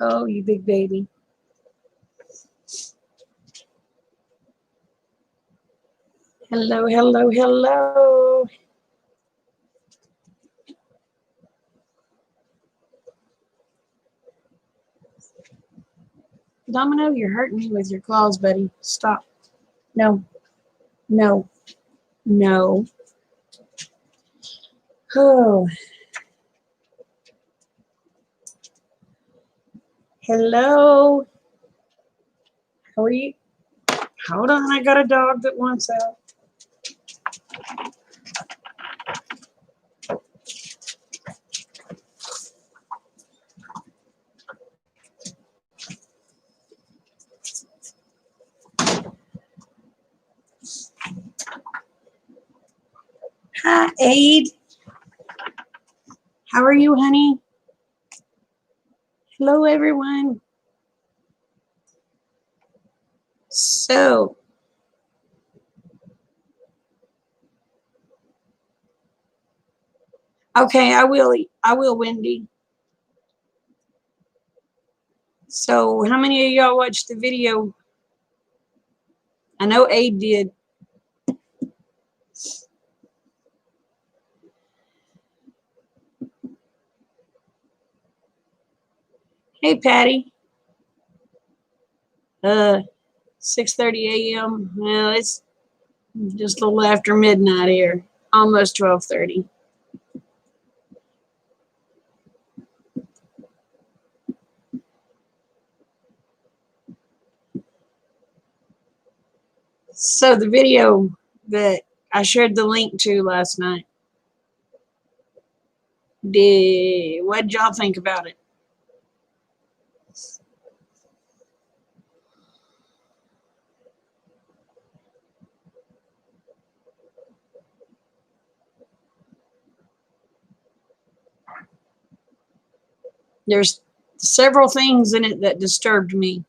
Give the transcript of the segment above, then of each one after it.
Oh, you big baby. Hello, hello, hello. Domino, you're hurting me with your claws, buddy. Stop. No, no, no. Oh, hello. How are you? Hold on, I got a dog that wants out. Hi, Aid. How are you, honey? Hello, everyone. So, okay, I will, Wendy. So, how many of y'all watched the video? I know Aid did. Hey, Patty. 6:30 a.m. Well, it's just a little after midnight here, almost 12:30. So the video that I shared the link to last night, what did y'all think about it? There's several things in it that disturbed me.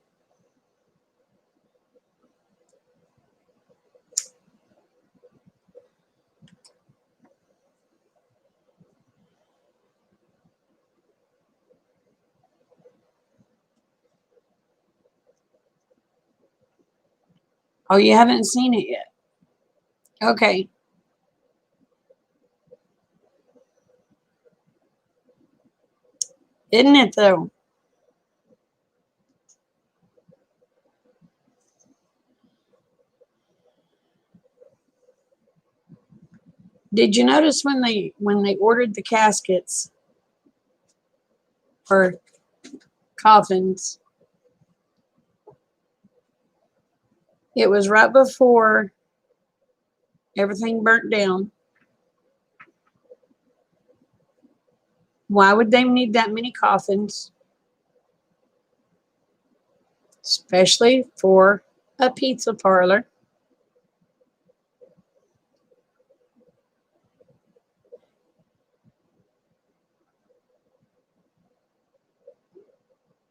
Oh, you haven't seen it yet? Okay. Isn't it though? Did you notice when they ordered the caskets for coffins, it was right before everything burnt down? Why would they need that many coffins? Especially for a pizza parlor.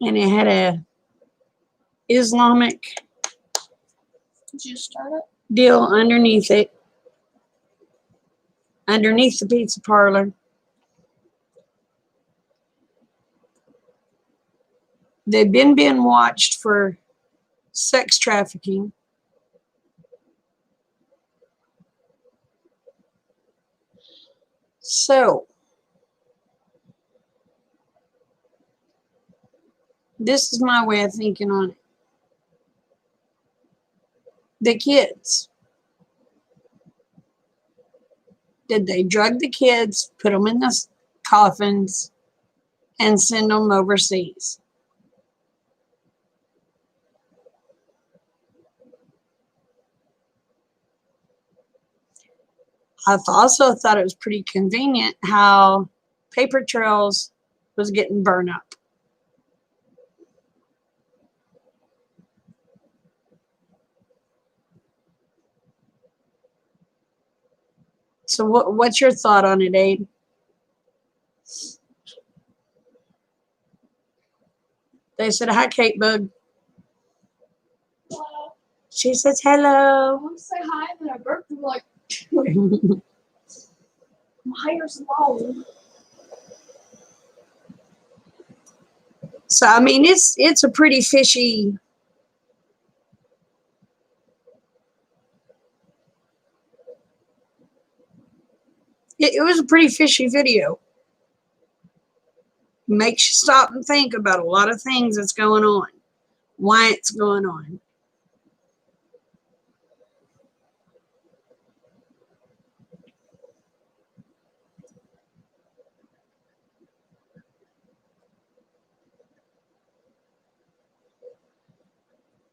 And it had a Islamic Did you start it? deal underneath it, underneath the pizza parlor. They've been being watched for sex trafficking. So, this is my way of thinking on it. The kids. Did they drug the kids, put them in the coffins, and send them overseas? I've also thought it was pretty convenient how paper trails was getting burned up. So what's your thought on it, Abe? They said, hi, Kate Bug. Hello. She says, I hello. want to say hi, and then I burped and like, my hair's long. So I mean, it's a pretty fishy. It was a pretty fishy video. Makes you stop and think about a lot of things that's going on, why it's going on.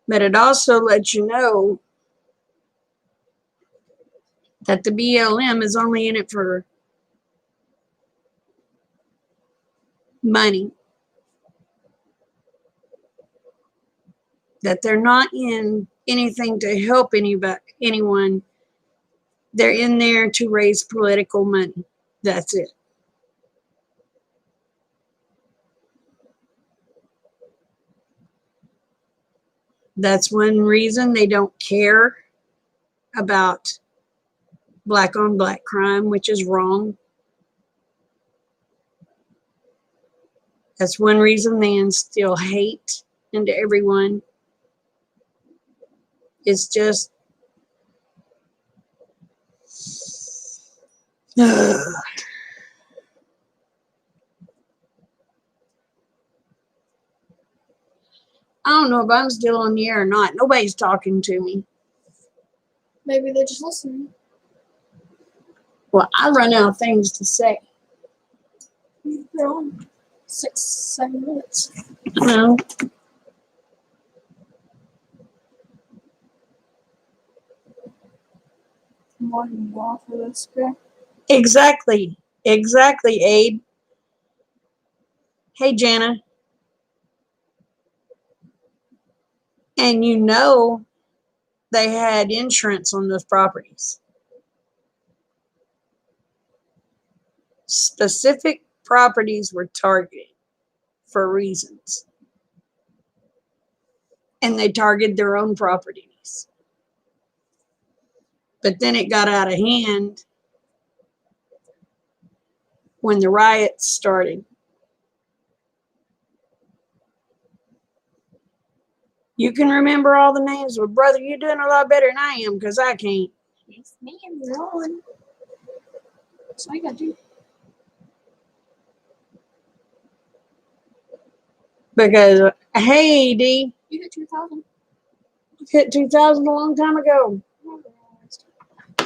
But it also lets you know that the BLM is only in it for money. That they're not in anything to help anyone. They're in there to raise political money. That's it. That's one reason they don't care about black on black crime, which is wrong. That's one reason they instill hate into everyone. It's just I don't know if I'm still on the air or not. Nobody's talking to me. Maybe they're just listening. Well, I run out of things to say. They're on 6-7 minutes. No. More than law for this guy. Exactly, Abe. Hey, Jana. And you know they had insurance on those properties. Specific properties were targeted for reasons. And they targeted their own properties. But then it got out of hand when the riots started. You can remember all the names, but brother, you're doing a lot better than I am because I can't. Yes, ma'am, you're on. That's all you gotta do. Because, hey, D, You hit 2,000. hit 2,000 a long time ago.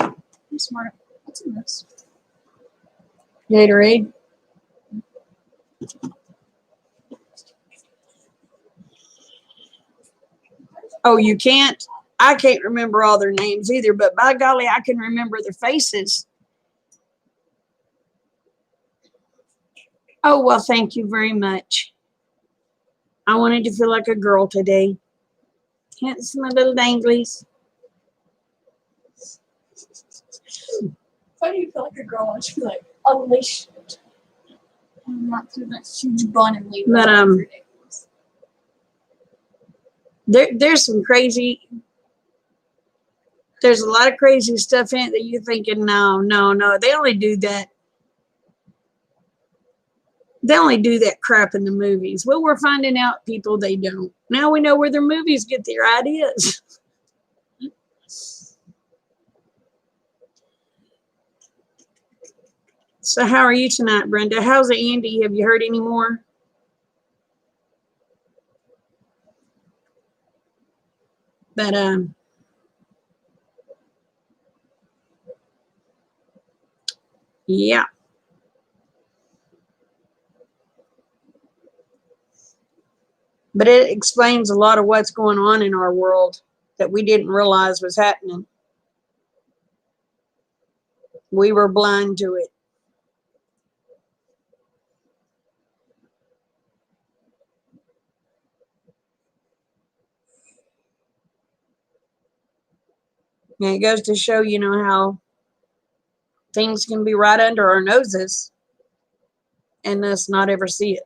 I'm smart. What's in this? Gatorade. Oh, you can't? I can't remember all their names either, but by golly, I can remember their faces. Oh, well, thank you very much. I wanted to feel like a girl today. Hence my little danglies. Why do you feel like a girl? I should be like, unleash it. And not through that huge bun and leave But, it out for days. There's some crazy, there's a lot of crazy stuff in it that you're thinking, no. They only do that. They only do that crap in the movies. Well, we're finding out people they don't. Now we know where their movies get their ideas. So how are you tonight, Brenda? How's Andy? Have you heard any more? But yeah. But it explains a lot of what's going on in our world that we didn't realize was happening. We were blind to it. And it goes to show, how things can be right under our noses and us not ever see it.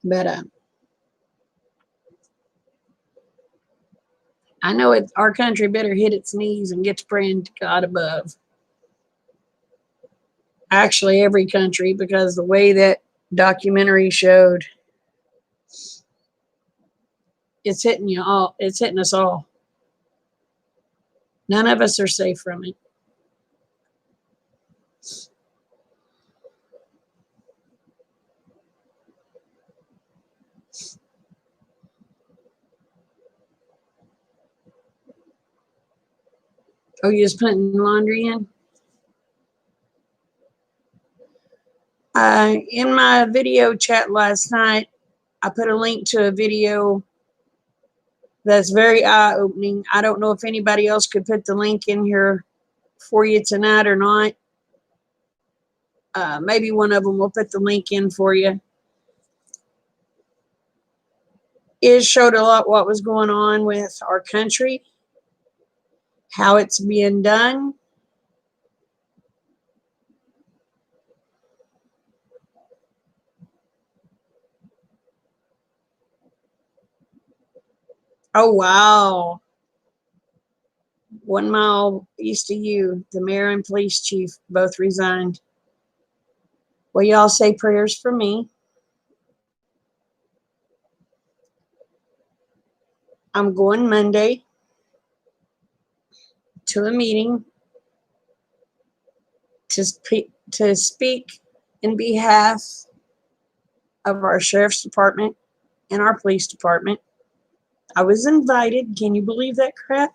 But I know it. Our country better hit its knees and get to praying to God above. Actually, every country, because the way that documentary showed, it's hitting you all. It's hitting us all. None of us are safe from it. Oh, you just putting laundry in? In my video chat last night, I put a link to a video that's very eye-opening. I don't know if anybody else could put the link in here for you tonight or not. Maybe one of them will put the link in for you. It showed a lot what was going on with our country, how it's being done. Oh, wow. 1 mile east of you, the mayor and police chief both resigned. Well, y'all say prayers for me. I'm going Monday to a meeting to speak in behalf of our sheriff's department and our police department. I was invited, can you believe that crap?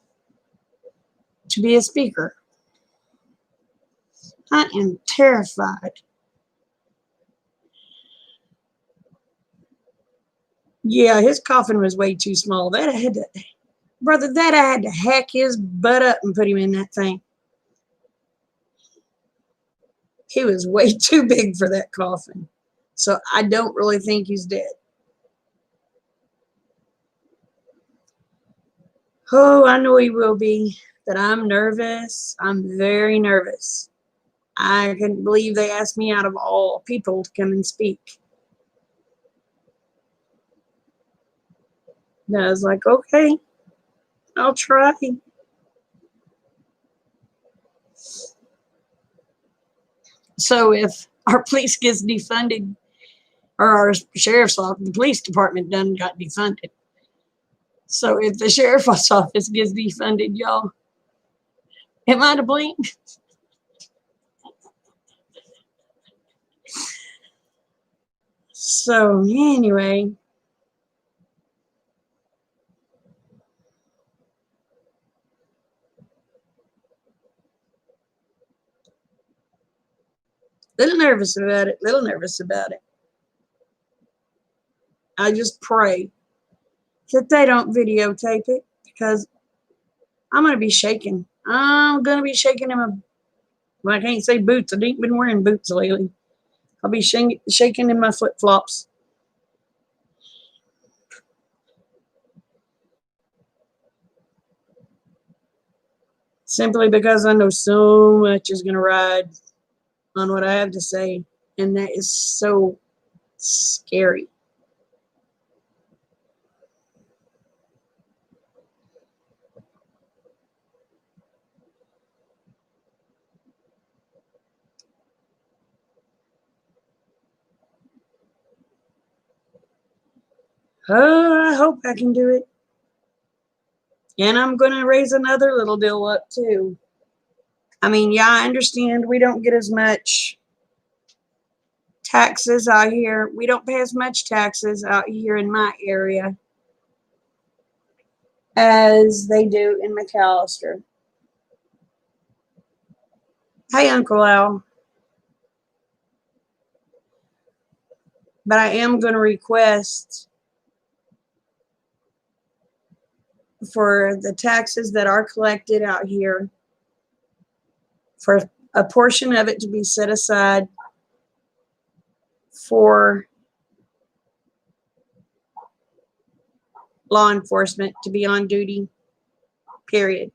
To be a speaker. I am terrified. Yeah, his coffin was way too small. That I had to, brother, that I had to hack his butt up and put him in that thing. He was way too big for that coffin. So I don't really think he's dead. Oh, I know he will be, but I'm nervous. I'm very nervous. I couldn't believe they asked me out of all people to come and speak. And I was like, okay, I'll try. So if our police gets defunded, or our sheriff's office, the police department done got defunded. So if the sheriff's office gets defunded, y'all, am I to blame? So anyway, little nervous about it, little nervous about it. I just pray that they don't videotape it because I'm going to be shaking. I'm going to be shaking in my, well, I can't say boots. I ain't been wearing boots lately. I'll be shaking in my flip-flops. Simply because I know so much is going to ride on what I have to say. And that is so scary. Oh, I hope I can do it. And I'm going to raise another little bill up too. I mean, yeah, I understand we don't get as much taxes out here. We don't pay as much taxes out here in my area as they do in McAllister. Hey, Uncle Al. But I am going to request for the taxes that are collected out here, for a portion of it to be set aside for law enforcement to be on duty, period.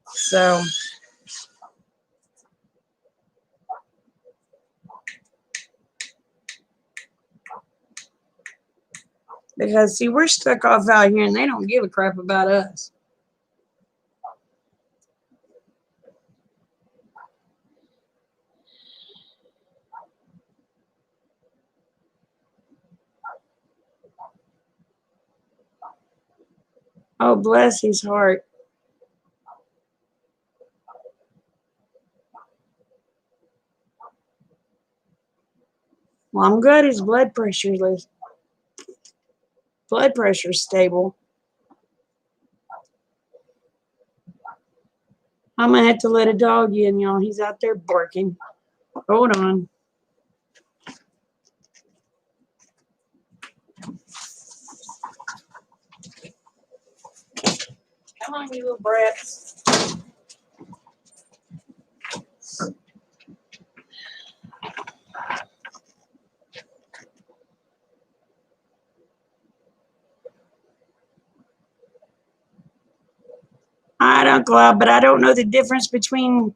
So Because, see, we're stuck off out here and they don't give a crap about us. Oh, bless his heart. Well, I'm glad his blood pressure's stable. I'm going to have to let a dog in, y'all. He's out there barking. Hold on. Come on, you little brats. I don't go out, but I don't know the difference between.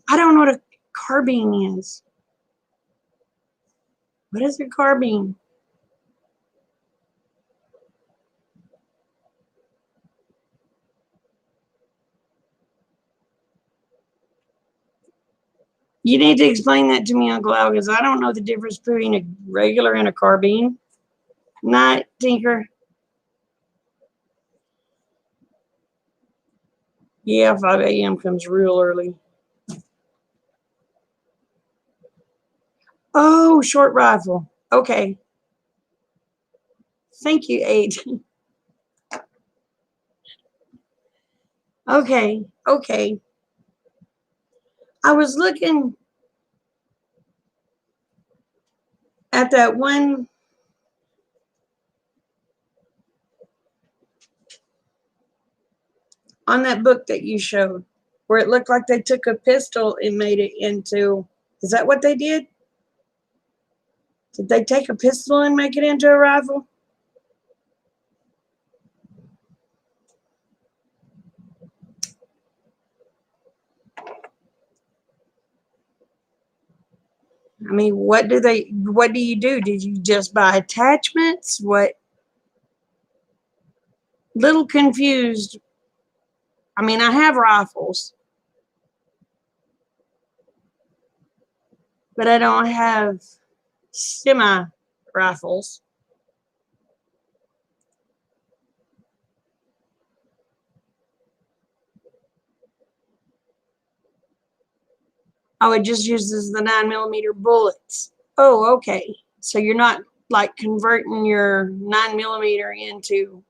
I don't know what a carbine is. What is a carbine? You need to explain that to me, Uncle Al, because I don't know the difference between a regular and a carbine. Night, Tinker. Yeah, 5 a.m. comes real early. Oh, short rifle. Okay. Thank you, 8. Okay. Okay. I was looking at that one. On that book that you showed, where it looked like they took a pistol and made it into. Is that what they did? Did they take a pistol and make it into a rifle? I mean, what do you do? Did you just buy attachments? What? Little confused. I mean, I have rifles, but I don't have semi rifles. Oh, it just uses the 9mm bullets. Oh, okay. So you're not like converting your 9mm into.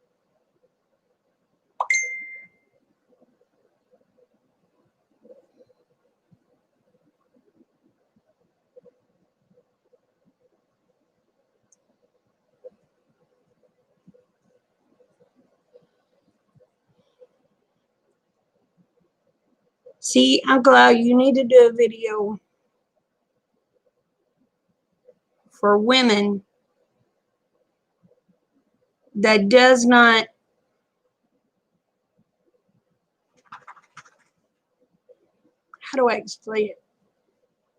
See, Uncle Al, you need to do a video for women that does not. How do I explain it?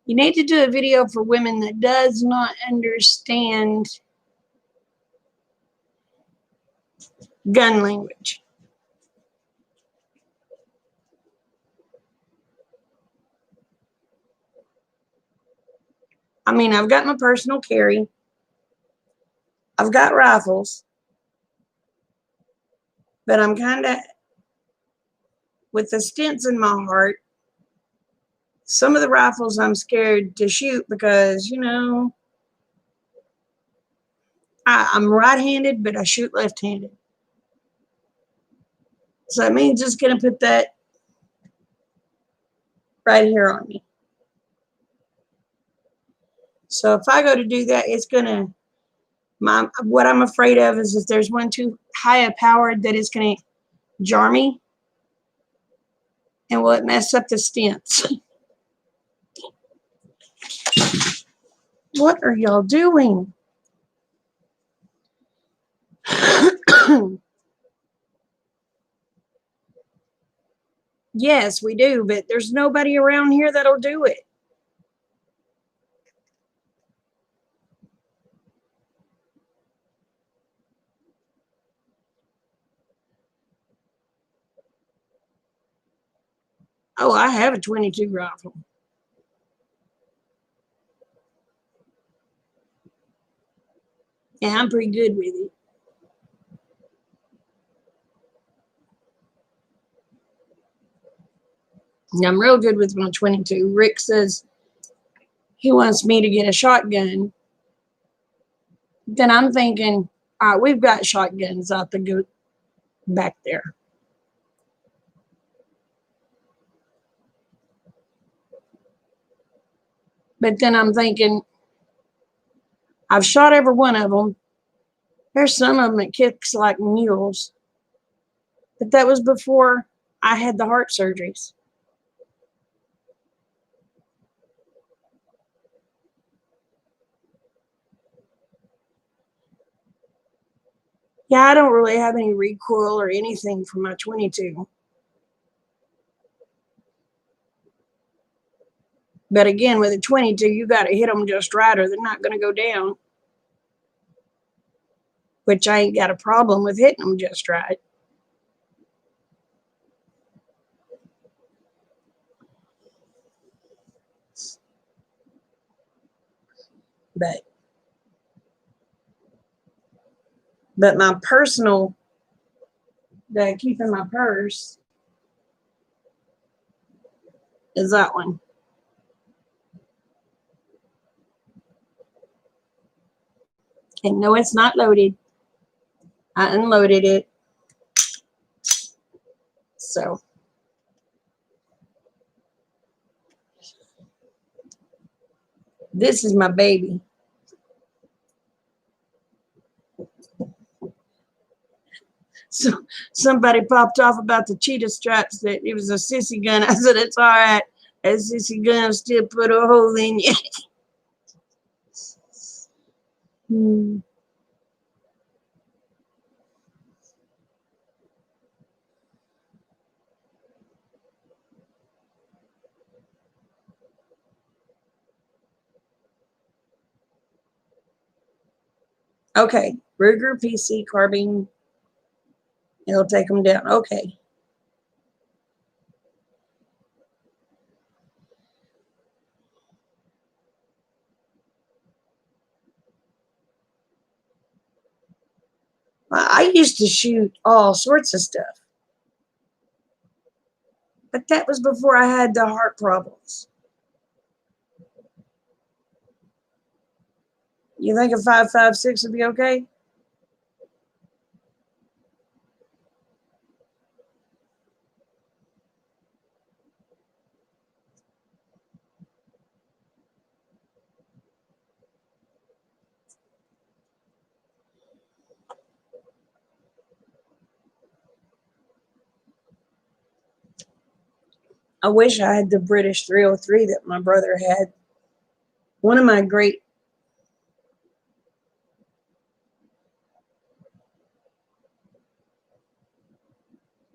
You need to do a video for women that does not understand gun language. I mean, I've got my personal carry. I've got rifles. But I'm kind of, with the stents in my heart, some of the rifles I'm scared to shoot because, I'm right-handed, but I shoot left-handed. So that means just going to put that right here on me. So if I go to do that, it's going to, what I'm afraid of is if there's one too high a powered that it's going to jar me and will it mess up the stents. What are y'all doing? Yes, we do, but there's nobody around here that'll do it. Oh, I have a 22 rifle. Yeah, I'm pretty good with it. I'm real good with my 22. Rick says he wants me to get a shotgun. Then I'm thinking, all right, we've got shotguns out the go back there. But then I'm thinking, I've shot every one of them. There's some of them that kicks like mules. But that was before I had the heart surgeries. Yeah, I don't really have any recoil or anything from my 22. But again, with a 22, you got to hit them just right or they're not going to go down. Which I ain't got a problem with hitting them just right. But my personal that I keep in my purse is that one. And no, it's not loaded. I unloaded it. So this is my baby. So somebody popped off about the cheetah stripes that it was a sissy gun. I said, it's all right. A sissy gun still put a hole in you. Okay, Ruger PC carbine. It'll take them down. Okay. I used to shoot all sorts of stuff, but that was before I had the heart problems. You think a 5.56 would be okay? I wish I had the British 303 that my brother had. One of my great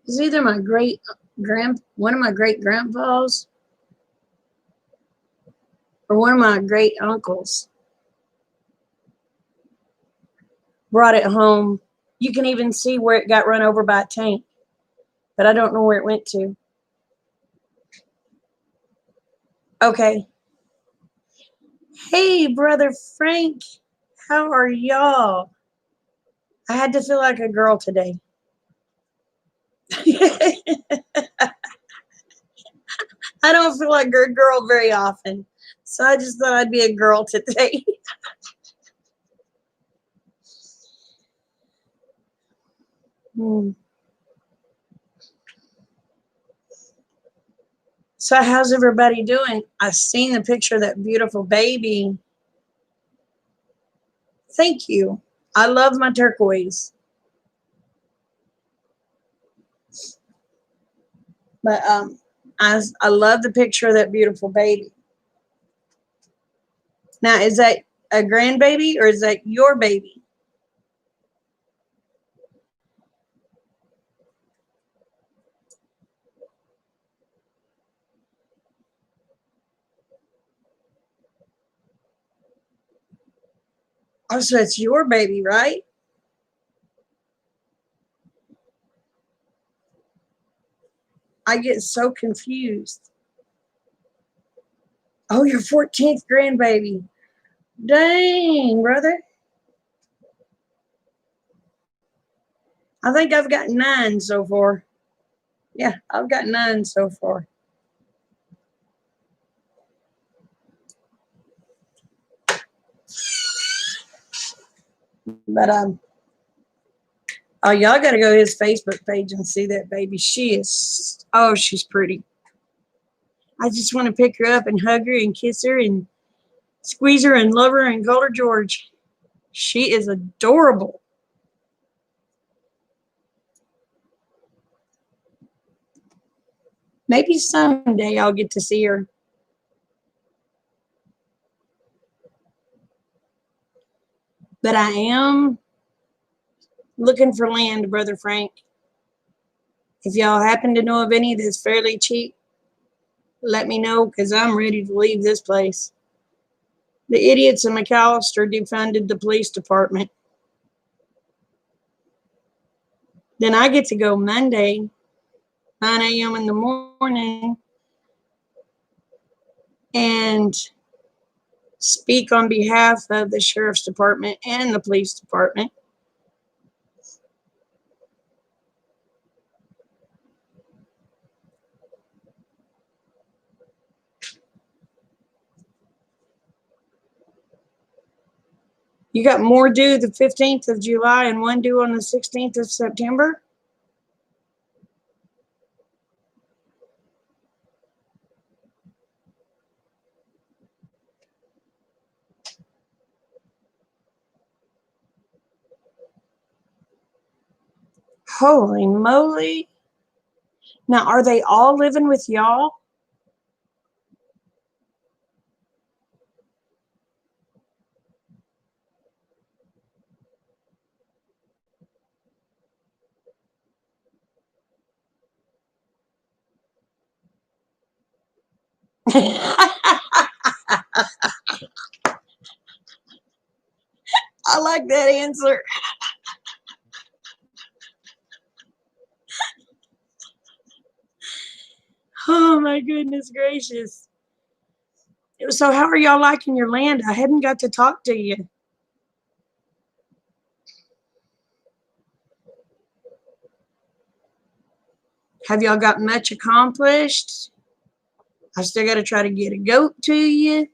It's either my one of my great grandpas or one of my great uncles brought it home. You can even see where it got run over by a tank, but I don't know where it went to. Okay. Hey, brother Frank, how are y'all? I had to feel like a girl today. I don't feel like a girl very often, so I just thought I'd be a girl today. So how's everybody doing? I seen the picture of that beautiful baby. Thank you. I love my turquoise. But I love the picture of that beautiful baby. Now, is that a grandbaby or is that your baby? Oh, so it's your baby, right? I get so confused. Oh, your 14th grandbaby. Dang, brother. I think I've got 9 so far. Yeah, I've got 9 so far. But oh, y'all got to go to his Facebook page and see that baby. She's pretty. I just want to pick her up and hug her and kiss her and squeeze her and love her and call her George. She is adorable. Maybe someday I'll get to see her. But I am looking for land, Brother Frank. If y'all happen to know of any that's fairly cheap, let me know, because I'm ready to leave this place. The idiots in McAllister defunded the police department. Then I get to go Monday, 9 a.m. in the morning, and speak on behalf of the sheriff's department and the police department. You got more due the 15th of July and one due on the 16th of September? Holy moly. Now, are they all living with y'all? I like that answer. Oh my goodness gracious. So how are y'all liking your land? I hadn't got to talk to you. Have y'all got much accomplished? I still got to try to get a goat to you.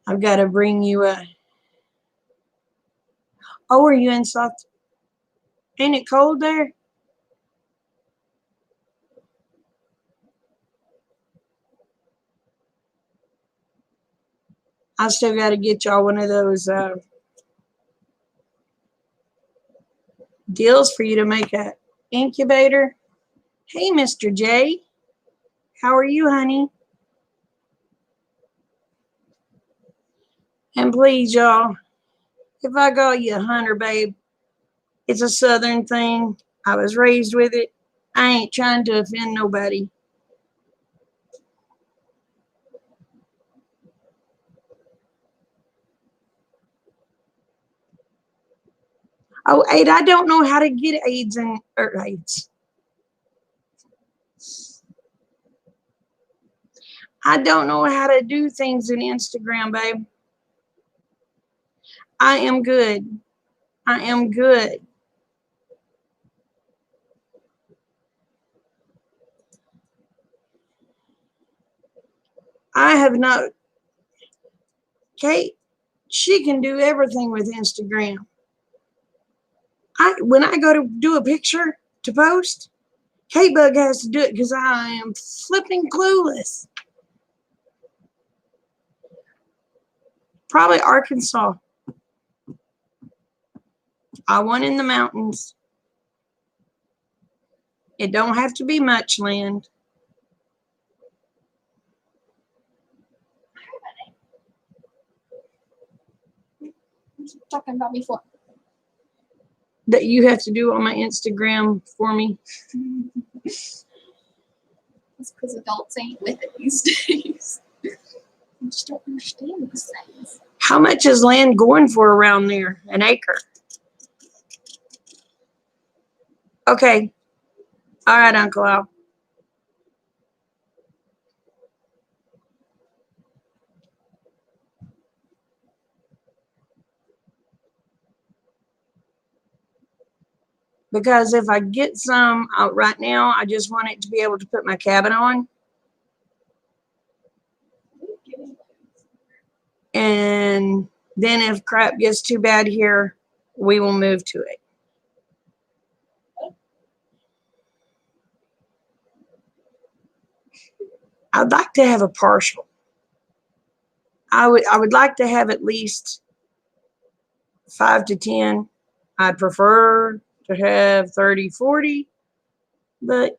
I've got to bring you a... Oh, are you in South? Ain't it cold there? I still got to get y'all one of those deals for you to make a incubator. Hey, Mr. J. How are you, honey? And please, y'all, if I call you a hunter, babe, it's a Southern thing. I was raised with it. I ain't trying to offend nobody. Oh, Aid, I don't know how to get AIDS and or AIDS. I don't know how to do things in Instagram, babe. I am good. I am good. I have not. Kate, she can do everything with Instagram. When I go to do a picture to post, Kate Bug has to do it because I am flipping clueless. Probably Arkansas. I want in the mountains. It don't have to be much land. What you talking about me for? That you have to do on my Instagram for me. That's because adults ain't with it these days. I just don't understand these things. How much is land going for around there? An acre. Okay. All right, Uncle Al. Because if I get some out right now, I just want it to be able to put my cabin on. And then if crap gets too bad here, we will move to it. I'd like to have a partial. I would like to have at least 5 to 10. I'd prefer to have 30, 40, but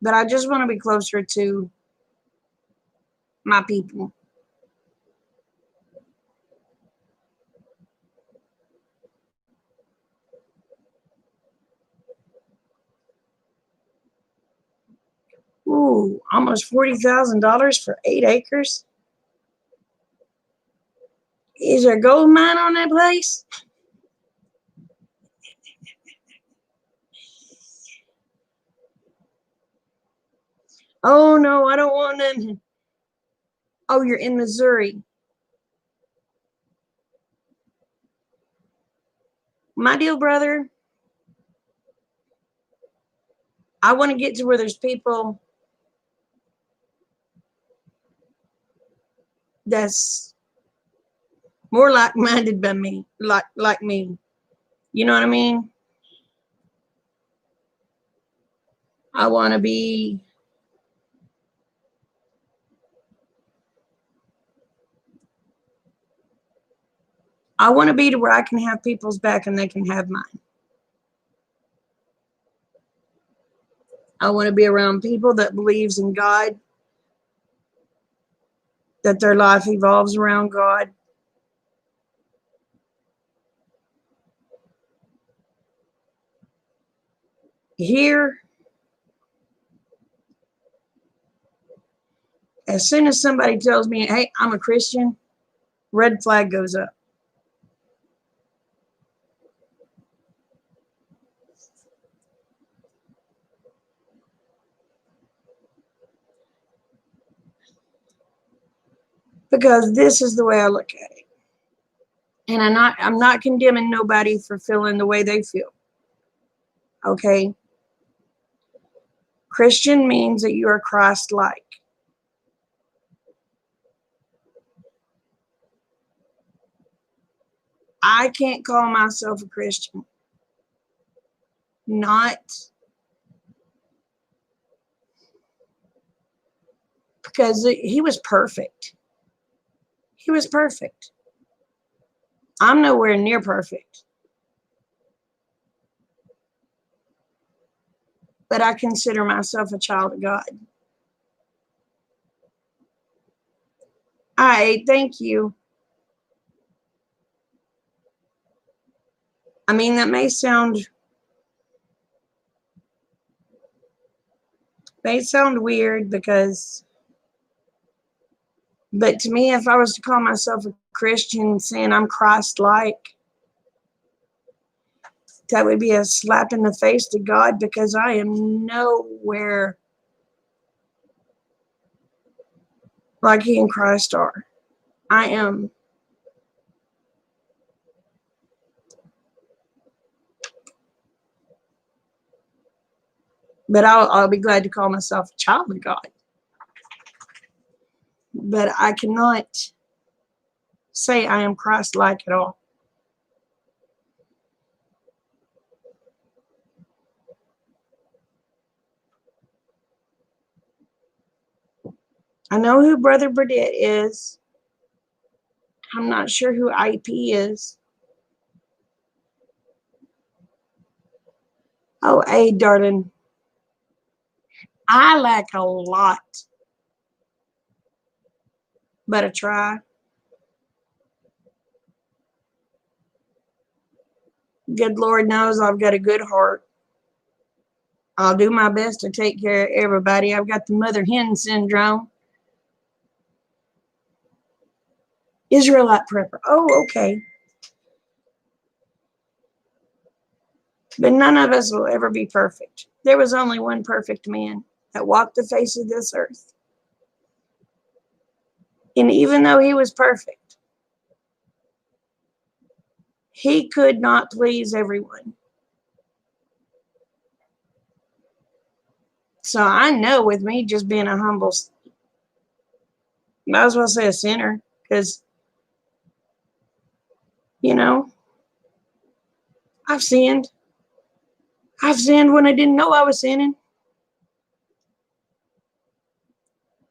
I just want to be closer to my people. Ooh, almost $40,000 for 8 acres. Is there a gold mine on that place? Oh no, I don't want none. Oh, you're in Missouri. My deal, brother, I want to get to where there's people that's more like-minded than me, like me. You know what I mean? I want to be to where I can have people's back and they can have mine. I want to be around people that believes in God, that their life evolves around God. Here, as soon as somebody tells me, hey, I'm a Christian, red flag goes up. Because this is the way I look at it. And I'm not condemning nobody for feeling the way they feel. Okay? Christian means that you are Christ-like. I can't call myself a Christian. Not because he was perfect. He was perfect. I'm nowhere near perfect. But I consider myself a child of God. All right, thank you. I mean, that may sound weird because, but to me, if I was to call myself a Christian saying I'm Christ-like, that would be a slap in the face to God because I am nowhere like he and Christ are. I am. But I'll be glad to call myself a child of God. But I cannot say I am Christ-like at all. I know who Brother Burdett is. I'm not sure who IP is. Oh, hey, darling. I lack a lot, but I try. Good Lord knows I've got a good heart. I'll do my best to take care of everybody. I've got the mother hen syndrome. Israelite prepper. Oh, okay. But none of us will ever be perfect. There was only one perfect man that walked the face of this earth. And even though he was perfect, he could not please everyone. So I know with me just being a humble, might as well say a sinner, because, you know, I've sinned. I've sinned when I didn't know I was sinning.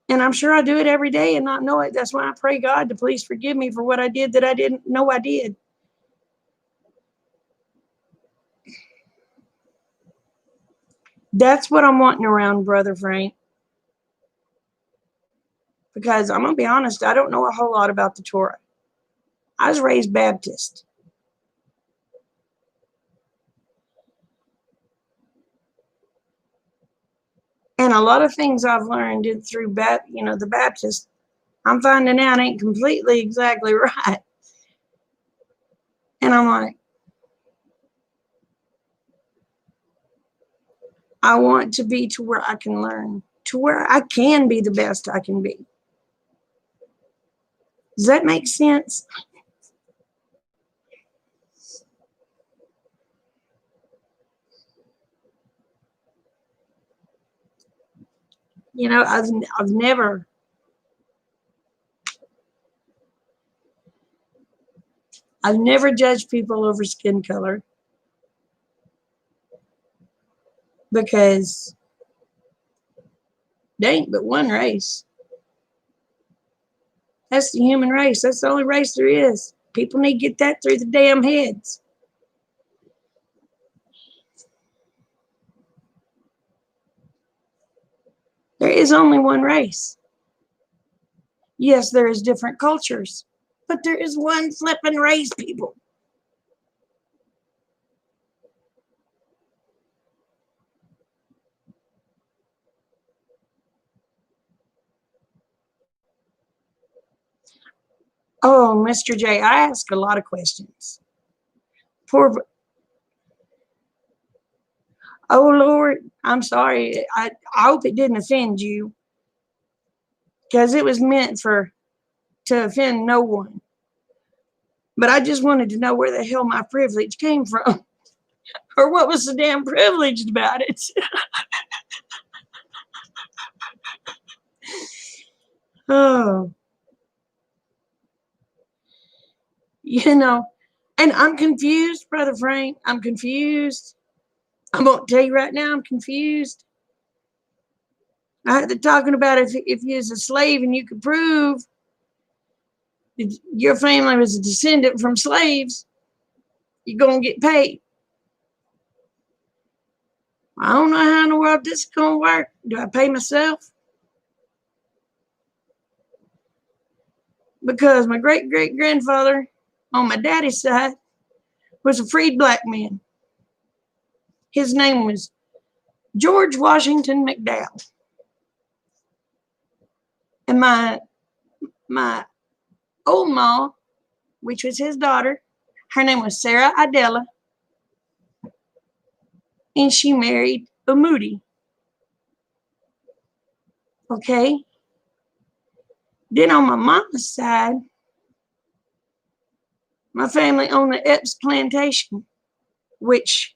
And I'm sure I do it every day and not know it. That's why I pray God to please forgive me for what I did that I didn't know I did. That's what I'm wanting around Brother Frank. Because I'm going to be honest, I don't know a whole lot about the Torah. I was raised Baptist. And a lot of things I've learned through the Baptist, I'm finding out ain't completely exactly right. And I'm like, I want to be to where I can learn, to where I can be the best I can be. Does that make sense? You know, I've never judged people over skin color, because there ain't but one race. That's the human race. That's the only race there is. People need to get that through the damn heads. There is only one race. Yes, there is different cultures, but there is one flipping race, people. Oh, Mr. J, I ask a lot of questions. Oh, Lord, I'm sorry. I hope it didn't offend you, because it was meant to offend no one. But I just wanted to know where the hell my privilege came from, or what was so damn privileged about it. Oh, and I'm confused, Brother Frank. I'm confused. I'm going to tell you right now, I'm confused. They're talking about if you was a slave and you could prove that your family was a descendant from slaves, you're going to get paid. I don't know how in the world this is going to work. Do I pay myself? Because my great-great-grandfather on my daddy's side was a freed black man. His name was George Washington McDowell. And my old ma, which was his daughter, her name was Sarah Idella, and she married a Moody. Okay? Then on my mama's side, my family owned the Epps plantation, which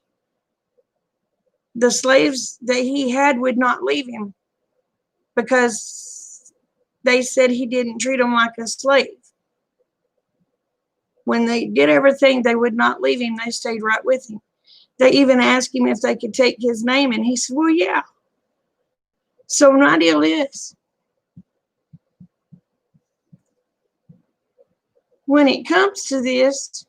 the slaves that he had would not leave him, because they said he didn't treat them like a slave. When they did everything, they would not leave him. They stayed right with him. They even asked him if they could take his name, and he said, well, yeah. So my deal is, when it comes to this,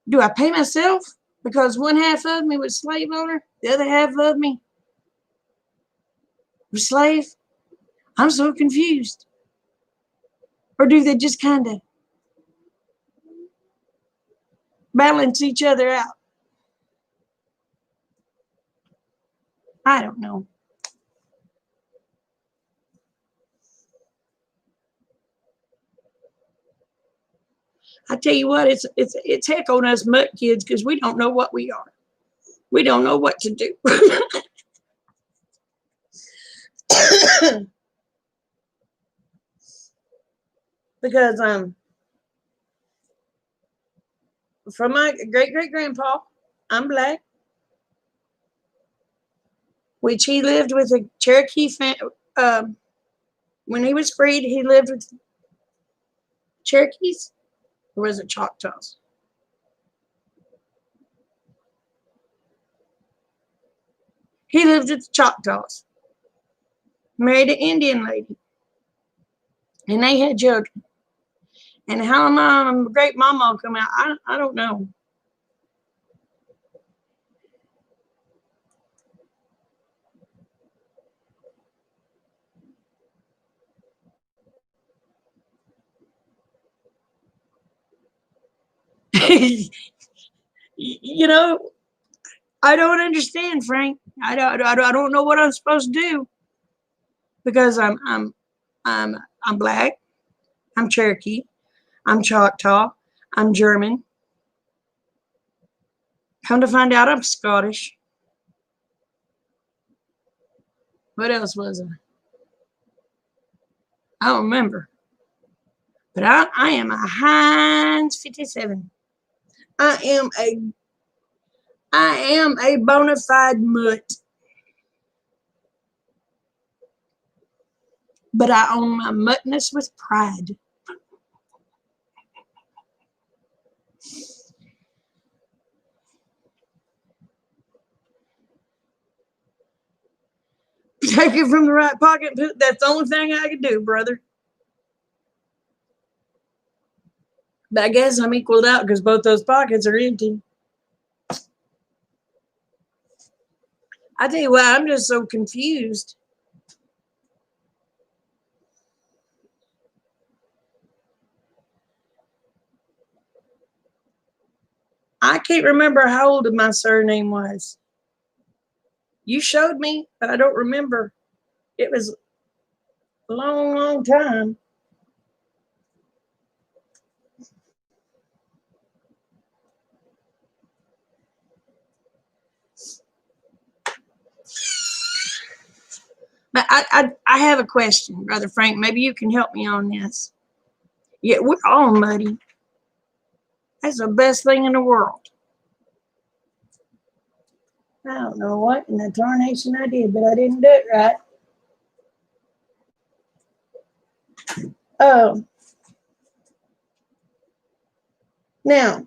do I pay myself because one half of me was slave owner, the other half of me was slave? I'm so confused. Or do they just kind of balance each other out. I don't know. I tell you what, it's heck on us mutt kids because we don't know what we are. We don't know what to do. Because from my great grandpa, I'm black, which he lived with a Cherokee when he was freed, he lived with Cherokees, or was it Choctaws? He lived with the Choctaws, married an Indian lady, and they had children. And how my great mama will come out, I don't know. You know, I don't understand, Frank. I don't know what I'm supposed to do because I'm black, I'm Cherokee, I'm Choctaw, I'm German. Come to find out, I'm Scottish. What else was I don't remember. But I am a Heinz 57. I am a bona fide mutt. But I own my muttness with pride. Take it from the right pocket. That's the only thing I can do, brother. But I guess I'm equaled out because both those pockets are empty. I tell you what, I'm just so confused. I can't remember how old my surname was. You showed me, but I don't remember. It was a long, long time. But I have a question, Brother Frank. Maybe you can help me on this. Yeah, we're all muddy. That's the best thing in the world. I don't know what in the tarnation I did, but I didn't do it right. Oh. Now,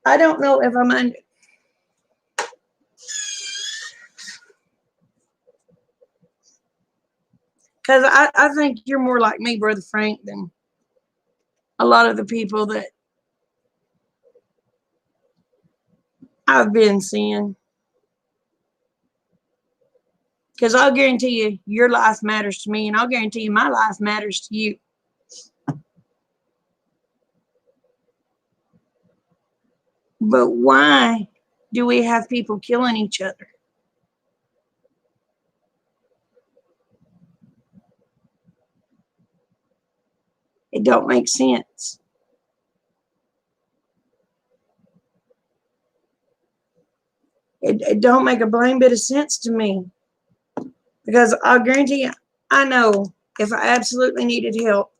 I don't know if I'm under. Because I think you're more like me, Brother Frank, than a lot of the people that I've been seeing. Because I'll guarantee you, your life matters to me, and I'll guarantee you, my life matters to you. But why do we have people killing each other? It don't make sense. It don't make a blame bit of sense to me. Because I'll guarantee you, I know if I absolutely needed help,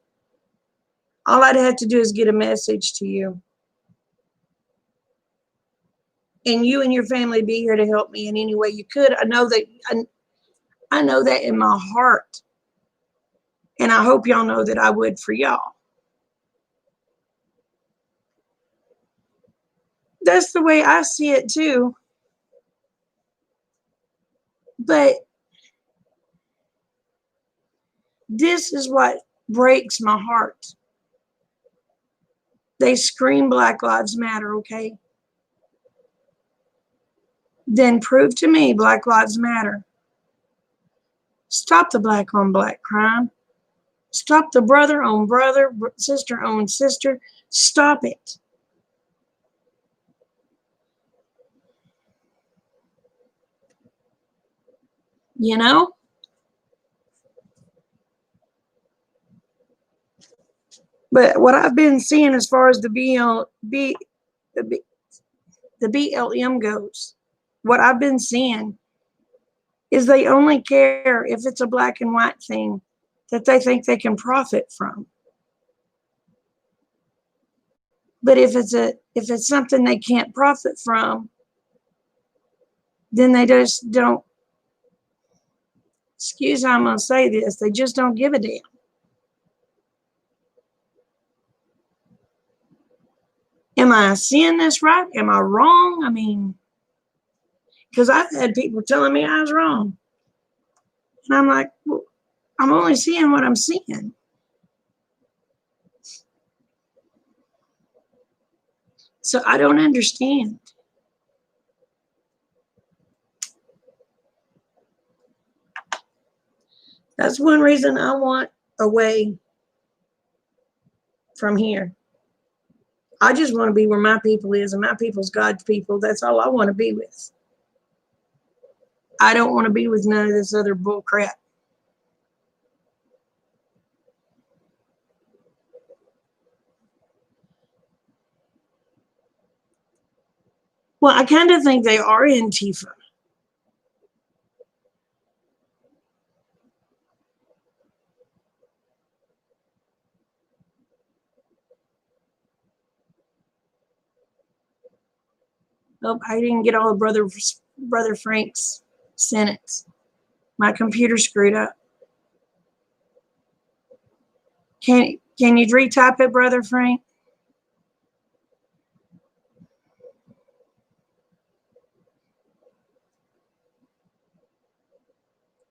all I'd have to do is get a message to you. And you and your family be here to help me in any way you could. I know that in my heart. And I hope y'all know that I would for y'all. That's the way I see it too. But this is what breaks my heart. They scream Black Lives Matter, okay? Then prove to me Black Lives Matter. Stop the black on black crime. Stop the brother on brother, sister on sister. Stop it. You know? But what I've been seeing as far as the BLM goes, what I've been seeing is they only care if it's a black and white thing that they think they can profit from. But if it's something they can't profit from, then they just don't, excuse how I'm gonna say this, they just don't give a damn. Am I seeing this right? Am I wrong? I mean, because I've had people telling me I was wrong. And I'm like, well, I'm only seeing what I'm seeing. So I don't understand. That's one reason I want away from here. I just want to be where my people is, and my people's God's people. That's all I want to be with. I don't want to be with none of this other bull crap. Well, I kind of think they are Antifa. Oh, I didn't get all of Brother Frank's sentence. My computer screwed up. Can you retype it, Brother Frank?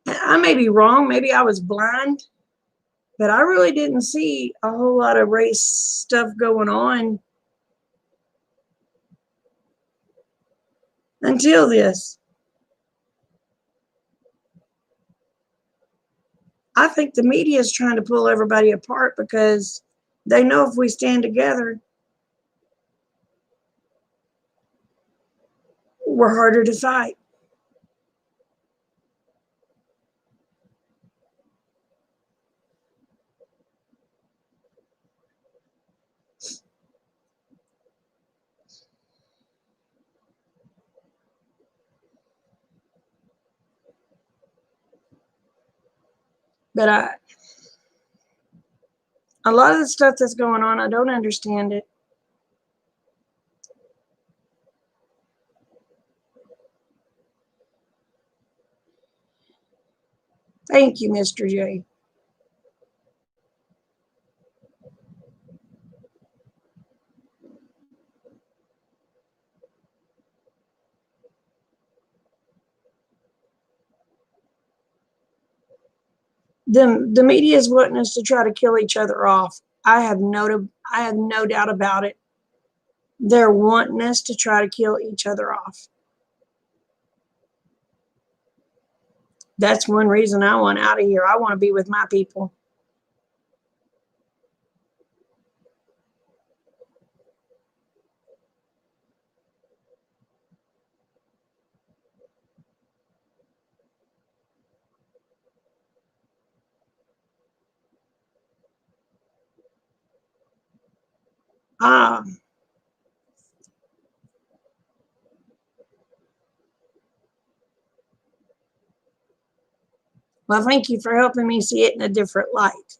I may be wrong. Maybe I was blind, but I really didn't see a whole lot of race stuff going on until this. I think the media is trying to pull everybody apart because they know if we stand together, we're harder to fight. But a lot of the stuff that's going on, I don't understand it. Thank you, Mr. J. The media is wanting us to try to kill each other off. I have no doubt about it. They're wanting us to try to kill each other off. That's one reason I want out of here. I want to be with my people. Ah, well, thank you for helping me see it in a different light.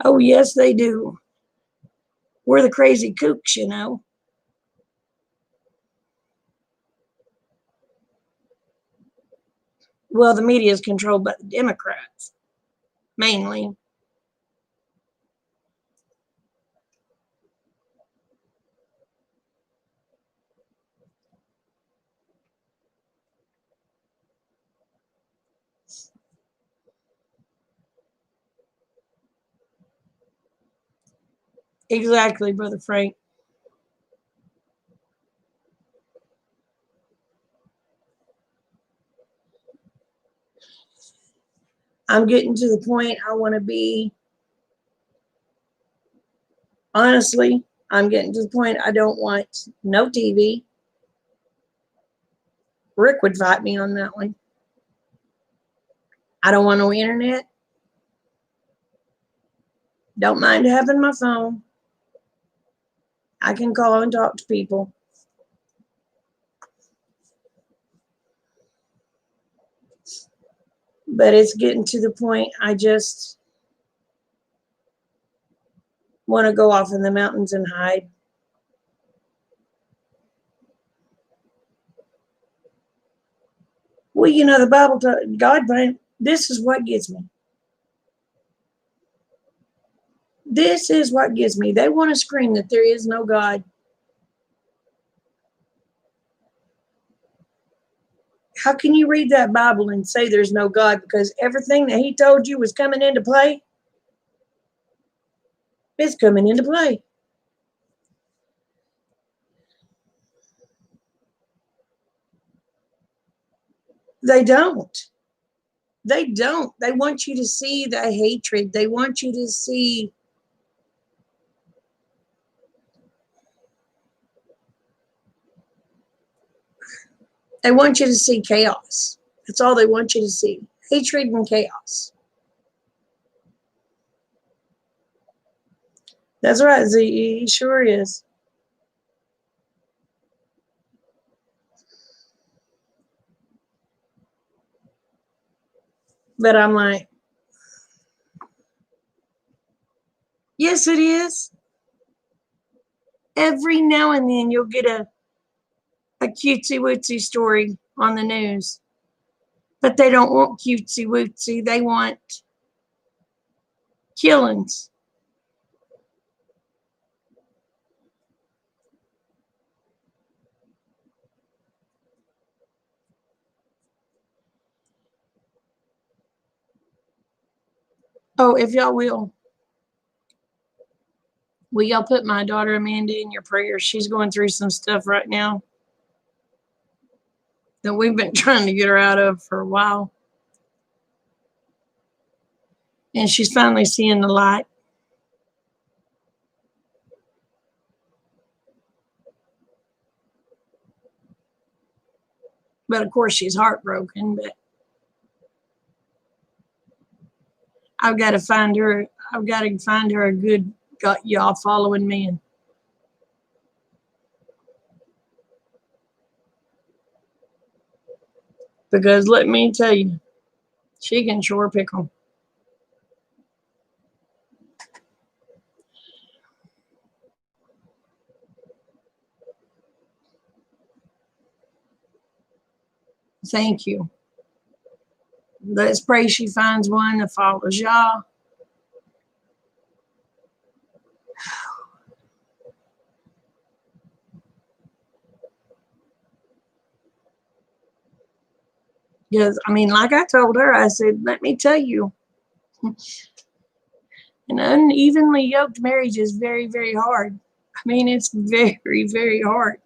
Oh, yes, they do. We're the crazy kooks, you know. Well, the media is controlled by the Democrats, mainly. Exactly, Brother Frank. I'm getting to the point I want to be, honestly, I'm getting to the point I don't want no TV. Rick would fight me on that one. I don't want no internet. Don't mind having my phone. I can call and talk to people. But it's getting to the point I just want to go off in the mountains and hide. Well, you know, the Bible, God, this is what gets me. This is what gets me. They want to scream that there is no God. How can you read that Bible and say there's no God because everything that he told you was coming into play? It's coming into play. They don't. They don't. They want you to see the hatred. They want you to see chaos. That's all they want you to see. Hatred and chaos. That's right, Z. He sure is. But I'm like, yes, it is. Every now and then you'll get a cutesy wootsy story on the news. But they don't want cutesy wootsy. They want killings. Oh, if y'all will y'all put my daughter Amanda in your prayers? She's going through some stuff right now that we've been trying to get her out of for a while. And she's finally seeing the light. But of course she's heartbroken, but I've got to find her a good y'all following man. Because let me tell you, she can sure pick them. Thank you. Let's pray she finds one that follows y'all. Because, I mean, like I told her, I said, let me tell you, an unevenly yoked marriage is very, very hard. I mean, it's very, very hard.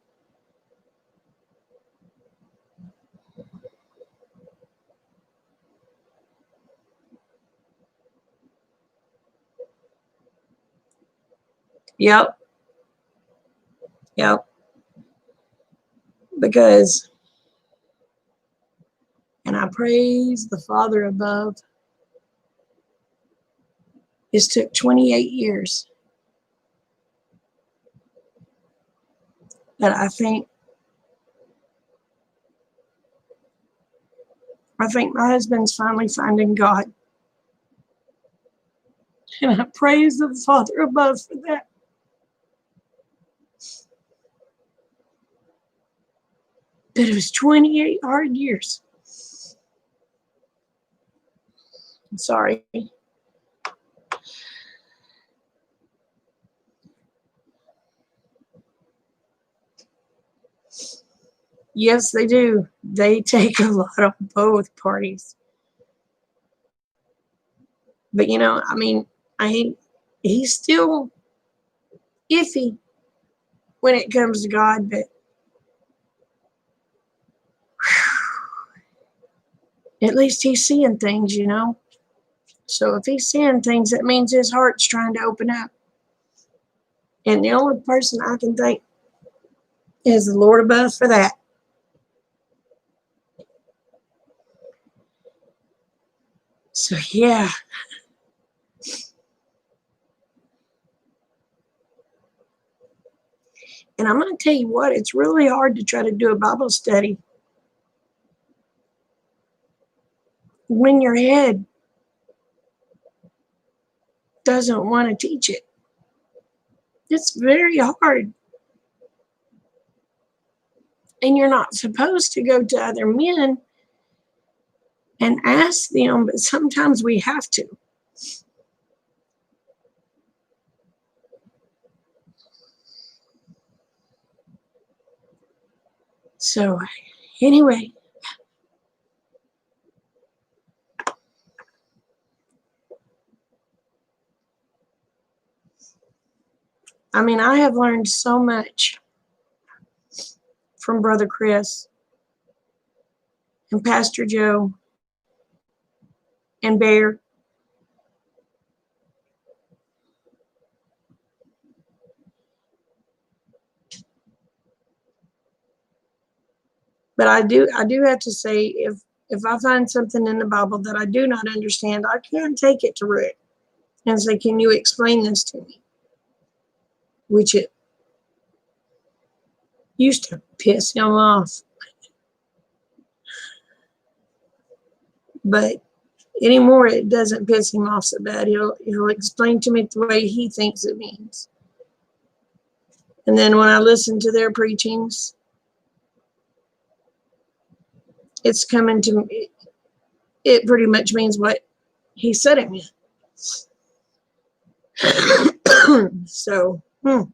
Yep. Yep. Because, and I praise the Father above, this took 28 years. But I think my husband's finally finding God. And I praise the Father above for that. But it was 28 hard years. I'm sorry. Yes, they do. They take a lot on both parties. But you know, I mean, he's still iffy when it comes to God, but at least he's seeing things, you know. So if he's saying things, that means his heart's trying to open up. And the only person I can think is the Lord above for that. So yeah. And I'm going to tell you what, it's really hard to try to do a Bible study when your head doesn't want to teach it. It's very hard. And you're not supposed to go to other men and ask them, but sometimes we have to. So anyway, I mean, I have learned so much from Brother Chris and Pastor Joe and Bear. But I do have to say, if I find something in the Bible that I do not understand, I can take it to Rick and say, can you explain this to me? Which it used to piss him off. But anymore, it doesn't piss him off so bad. He'll explain to me the way he thinks it means. And then when I listen to their preachings, it's coming to me. It pretty much means what he said it meant. So, but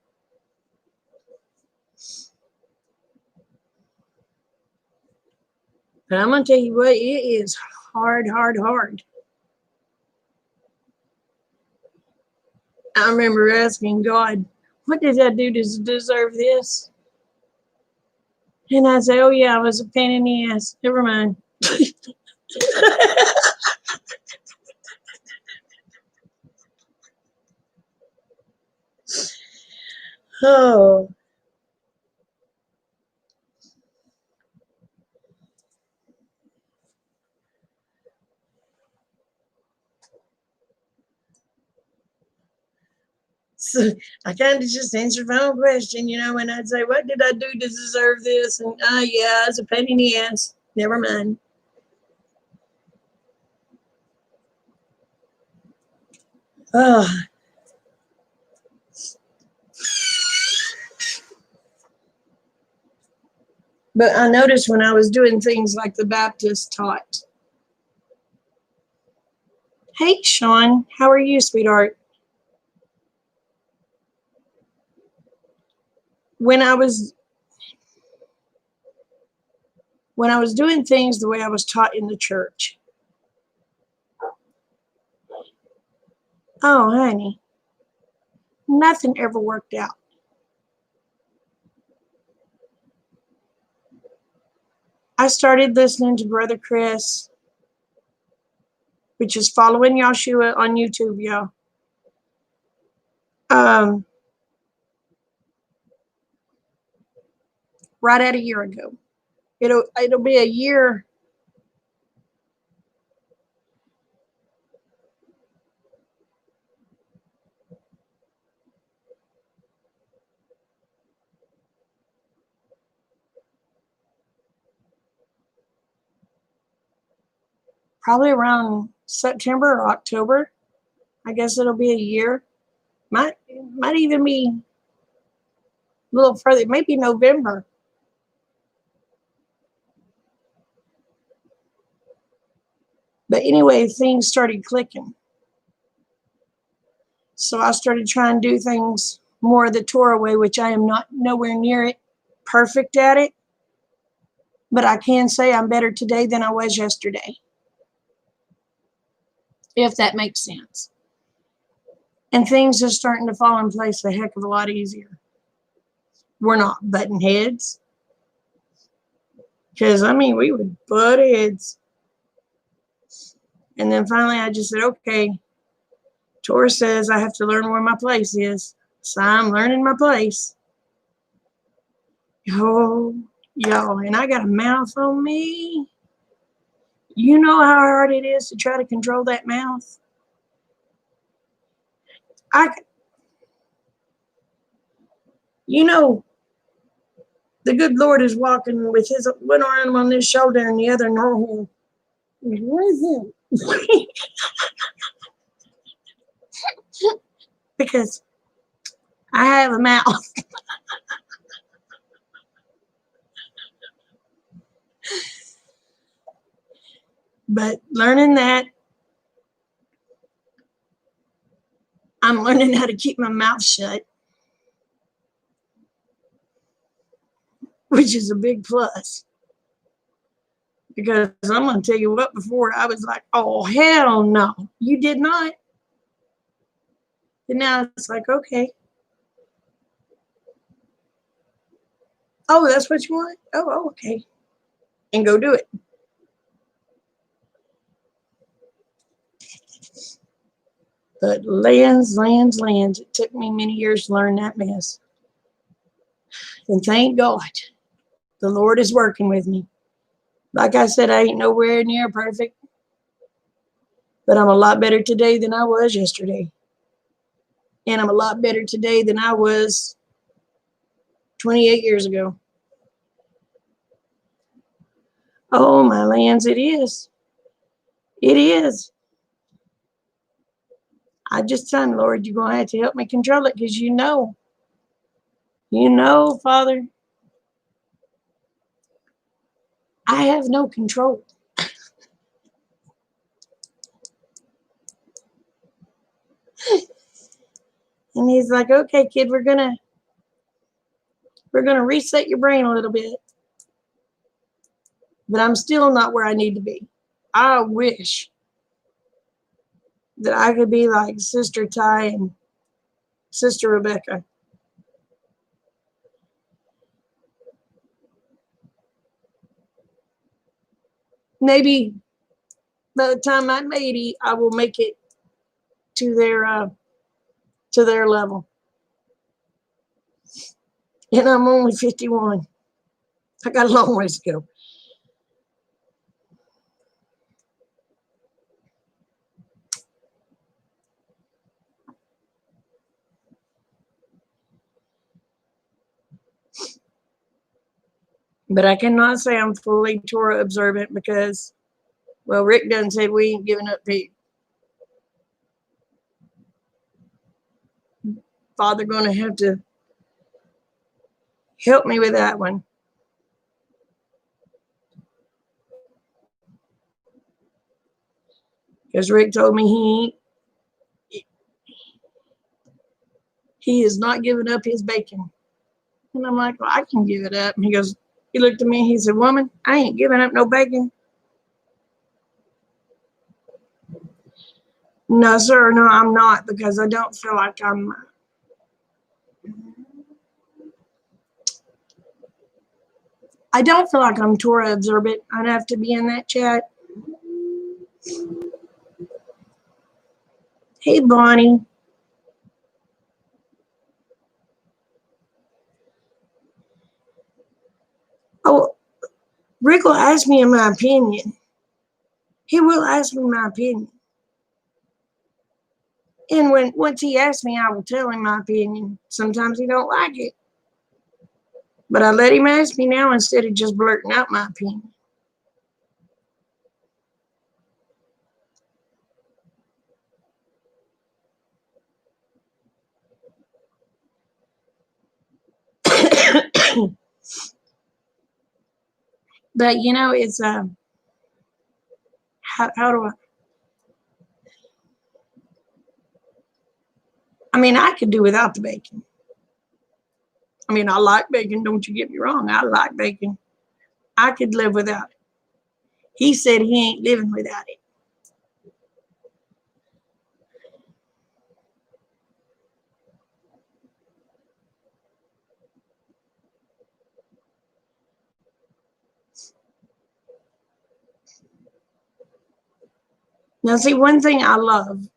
I'm going to tell you what, it is hard. I remember asking God, what did I do to deserve this? And I say, oh yeah, I was a pain in the ass. Never mind. Oh. So I kind of just answered my own question, and I'd say, what did I do to deserve this? And yeah, I was a pain in the ass. Never mind. Oh. But I noticed when I was doing things like the Baptist taught. Hey, Sean, how are you, sweetheart? When I was doing things the way I was taught in the church. Oh, honey, nothing ever worked out. I started listening to Brother Chris, which is Following Yahshua on YouTube, y'all. Right at a year ago. It'll be a year. Probably around September or October. I guess it'll be a year. Might even be a little further. Maybe November. But anyway, things started clicking. So I started trying to do things more the Torah way, which I am not nowhere near it perfect at it. But I can say I'm better today than I was yesterday. If that makes sense. And things are starting to fall in place a heck of a lot easier. We're not butting heads. Because, we would butt heads. And then finally I just said, okay, Torah says I have to learn where my place is. So I'm learning my place. Oh, y'all, and I got a mouth on me. You know how hard it is to try to control that mouth? You know, the good Lord is walking with his one arm on this shoulder and the other on him. Where's him? Because I have a mouth. But learning that, I'm learning how to keep my mouth shut, which is a big plus. Because I'm going to tell you what, before I was like, oh, hell no, you did not. And now it's like, okay. Oh, that's what you want? Oh, okay. And go do it. But lands. It took me many years to learn that mess. And thank God, the Lord is working with me. Like I said, I ain't nowhere near perfect. But I'm a lot better today than I was yesterday. And I'm a lot better today than I was 28 years ago. Oh, my lands, it is. It is. I just said, Lord, you're going to have to help me control it because you know, Father, I have no control. And he's like, okay, kid, we're gonna reset your brain a little bit. But I'm still not where I need to be. I wish that I could be like Sister Ty and Sister Rebecca. Maybe by the time I'm 80, I will make it to their level. And I'm only 51. I got a long ways to go. But I cannot say I'm fully Torah observant because, well, Rick done said we ain't giving up pig. Father going to have to help me with that one. Because Rick told me he is not giving up his bacon. And I'm like, well, I can give it up. And he looked at me, he said, woman, I ain't giving up no bacon. No, sir, no, I'm not, because I don't feel like I'm Torah observant. I'd have to be in that chat. Hey, Bonnie. Oh, Rick will ask me in my opinion. He will ask me my opinion. And once he asks me, I will tell him my opinion. Sometimes he don't like it. But I let him ask me now instead of just blurting out my opinion. But it's how do I mean, I could do without the bacon. I mean, I like bacon, don't you get me wrong. I like bacon. I could live without it. He said he ain't living without it. Now, see, one thing I love,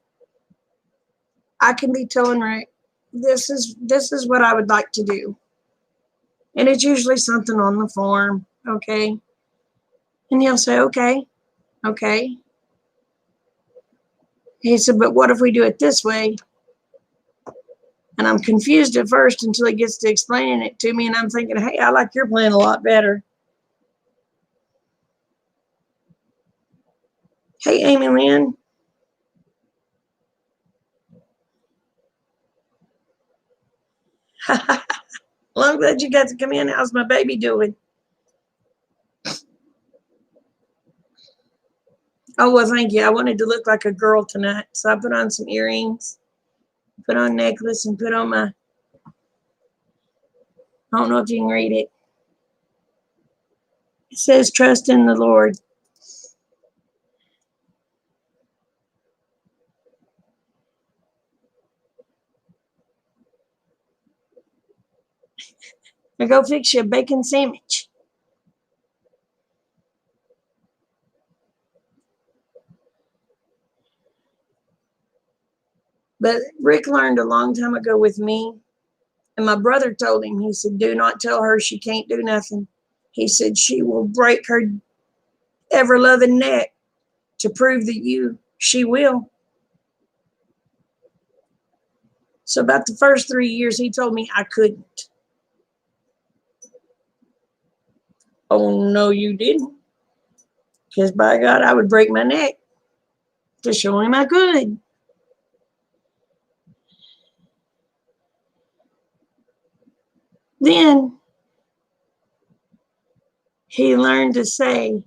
I can be telling Rick, this is what I would like to do. And it's usually something on the form, okay? And he'll say, okay, okay. He said, but what if we do it this way? And I'm confused at first until he gets to explaining it to me. And I'm thinking, hey, I like your plan a lot better. Hey, Amy Lynn. Well, I'm glad you got to come in. How's my baby doing? Oh, well, thank you. I wanted to look like a girl tonight. So I put on some earrings, put on a necklace, and put on my, I don't know if you can read it. It says, trust in the Lord. Now go fix you a bacon sandwich. But Rick learned a long time ago with me, and my brother told him, he said, do not tell her she can't do nothing. He said, she will break her ever-loving neck to prove that she will. So about the first 3 years, he told me I couldn't. Oh, no, you didn't. Because by God, I would break my neck to show him I could. Then he learned to say,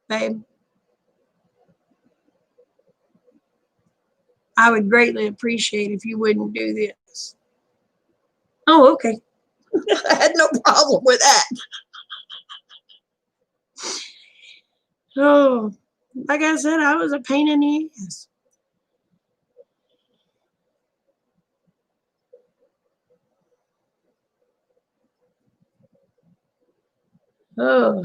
babe, I would greatly appreciate if you wouldn't do this. Oh, okay. I had no problem with that. Oh, like I said, I was a pain in the ass. Oh.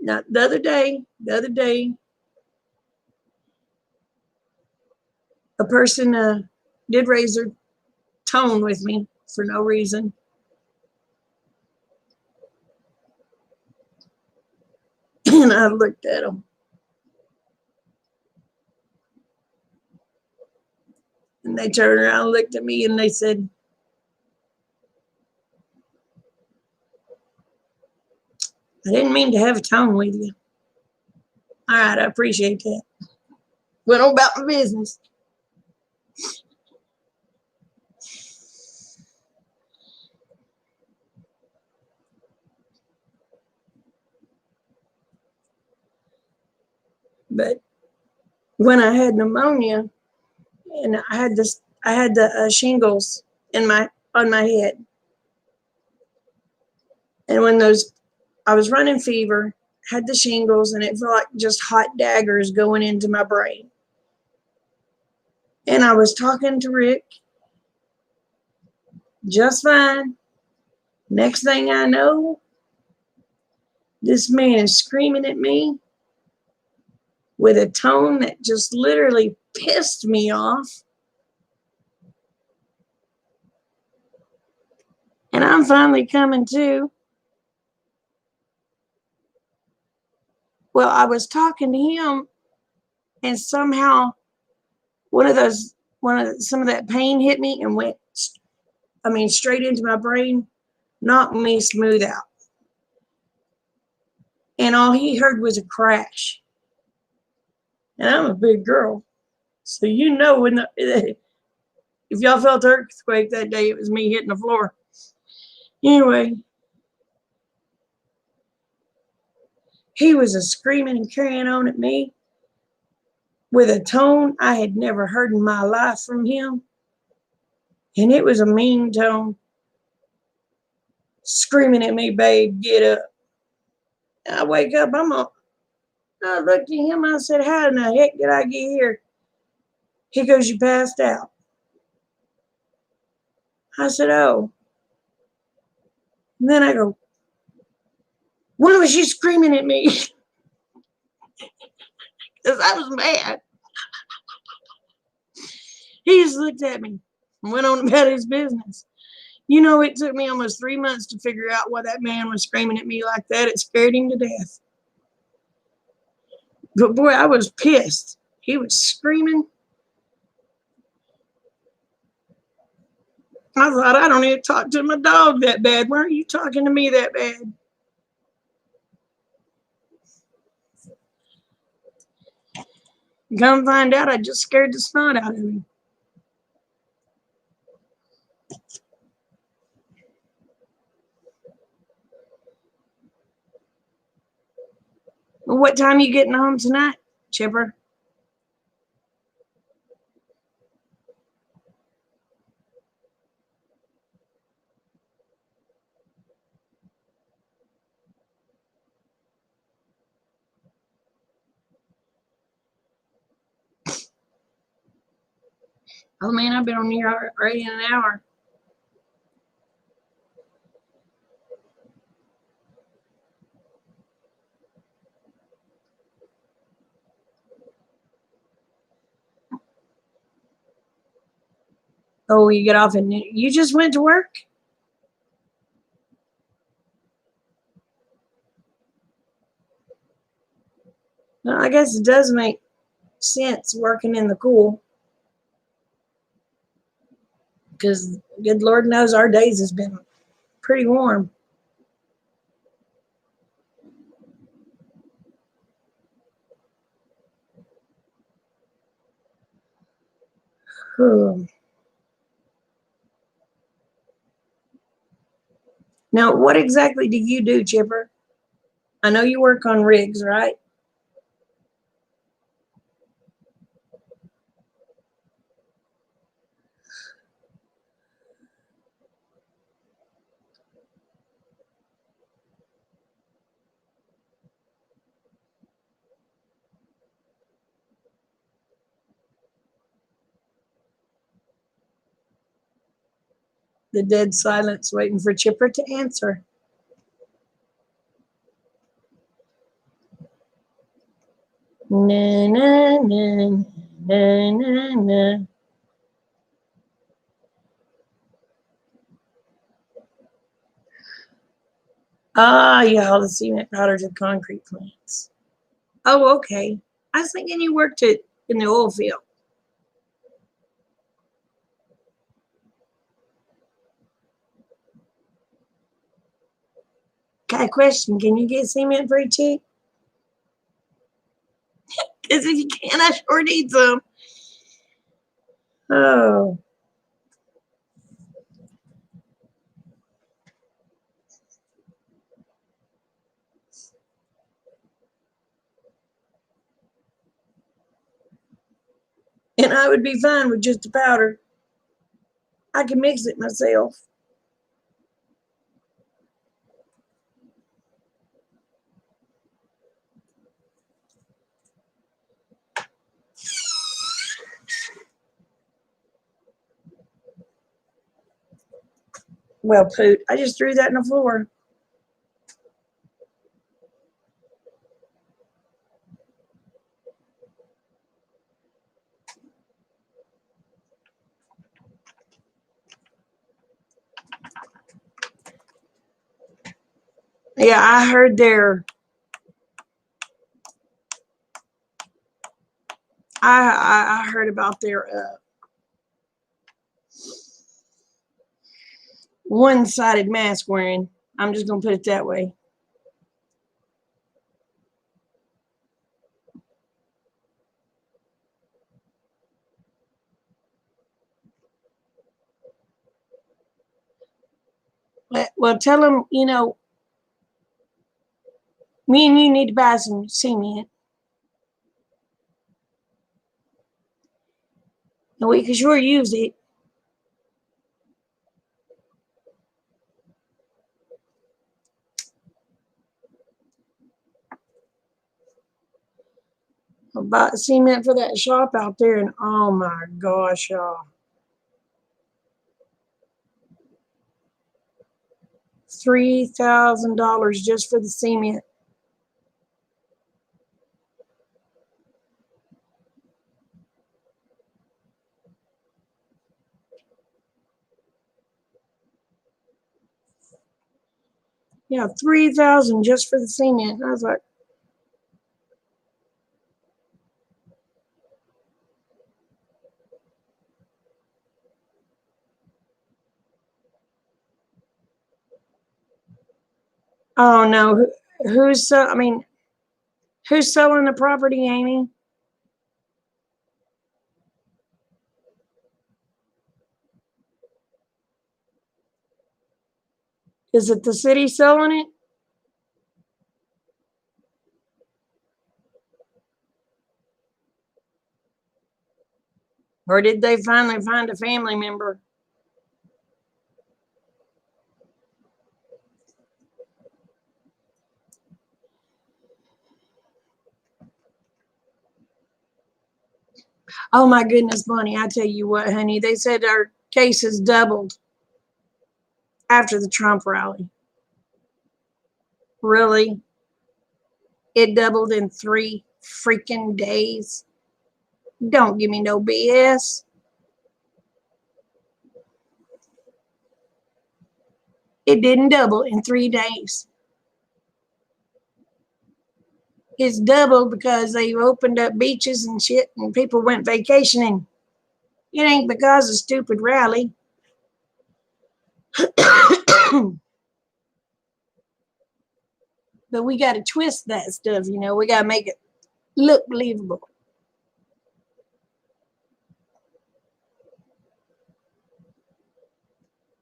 Now, the other day, a person did raise their tone with me for no reason. And I looked at them. And they turned around and looked at me and they said, I didn't mean to have a tone with you. All right, I appreciate that. Went on about my business. But when I had pneumonia and I had the shingles on my head. And when I was running fever, had the shingles, and it felt like just hot daggers going into my brain. And I was talking to Rick just fine. Next thing I know, this man is screaming at me with a tone that just literally pissed me off. And I'm finally coming to. Well, I was talking to him, and somehow some of that pain hit me and went, straight into my brain, knocked me smooth out. And all he heard was a crash. And I'm a big girl. So when if y'all felt the earthquake that day, it was me hitting the floor. Anyway, he was screaming and carrying on at me with a tone I had never heard in my life from him. And it was a mean tone. Screaming at me, babe, get up. And I wake up, I looked at him, I said, how in the heck did I get here? He goes, you passed out. I said, oh. And then I go, why was she screaming at me? Because I was mad. He just looked at me and went on about his business. You know, it took me almost 3 months to figure out why that man was screaming at me like that. It scared him to death. But boy, I was pissed. He was screaming. I thought, I don't even talk to my dog that bad. Why are you talking to me that bad? Come find out, I just scared the snot out of him. Well, what time are you getting home tonight, Chipper? Oh man, I've been on here already in an hour. Oh, you get off and you just went to work? Well, I guess it does make sense working in the cool. Because good Lord knows our days has been pretty warm. Now, what exactly do you do, Chipper? I know you work on rigs, right? The dead silence waiting for Chipper to answer. Na, na, na, na, na, na. Ah, yeah, all the cement powder to concrete plants. Oh, okay. I was thinking you worked in the oil field. Got a question. Can you get cement pretty cheap? Because if you can, I sure need some. Oh. And I would be fine with just the powder. I can mix it myself. Well, Poot, I just threw that in the floor. Yeah, I heard their. I heard about their one-sided mask wearing. I'm just gonna put it that way. Well, tell them, me and you need to buy some cement. And we can sure use it. I bought cement for that shop out there, and oh my gosh, y'all. $3,000 just for the cement. Yeah, $3,000 just for the cement. I was like, oh no, who's I mean, who's selling the property, Amy? Is it the city selling it? Or did they finally find a family member? Oh my goodness, Bonnie, I tell you what, honey, they said our cases doubled after the Trump rally. Really? It doubled in 3 freaking days? Don't give me no BS. It didn't double in 3 days. It's doubled because they opened up beaches and shit and people went vacationing. It ain't because of stupid rally. But we got to twist that stuff, you know. We got to make it look believable.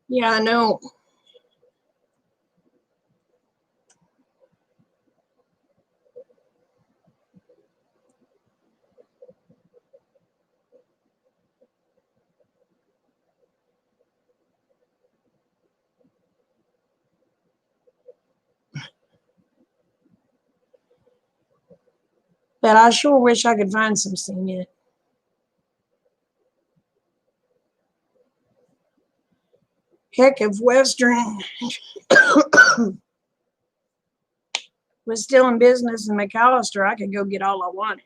Yeah, I know. But I sure wish I could find some cement. Heck, if Western was still in business in McAllister, I could go get all I wanted.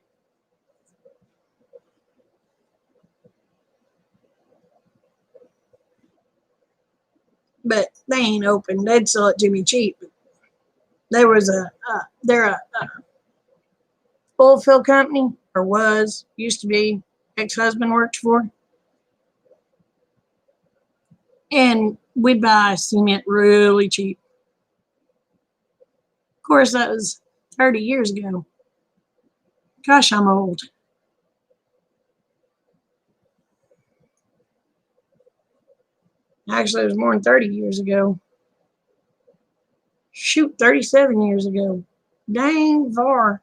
But they ain't open. They'd sell it to me cheap. There was they're a oil fill company, or used to be, ex-husband worked for. And we'd buy cement really cheap. Of course, that was 30 years ago. Gosh, I'm old. Actually, it was more than 30 years ago. Shoot, 37 years ago. Dang far.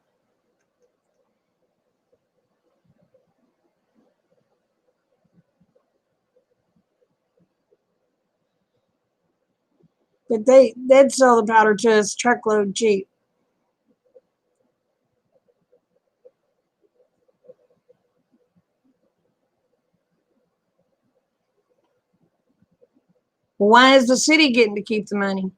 But they'd sell the powder to us truckload cheap. Why is the city getting to keep the money?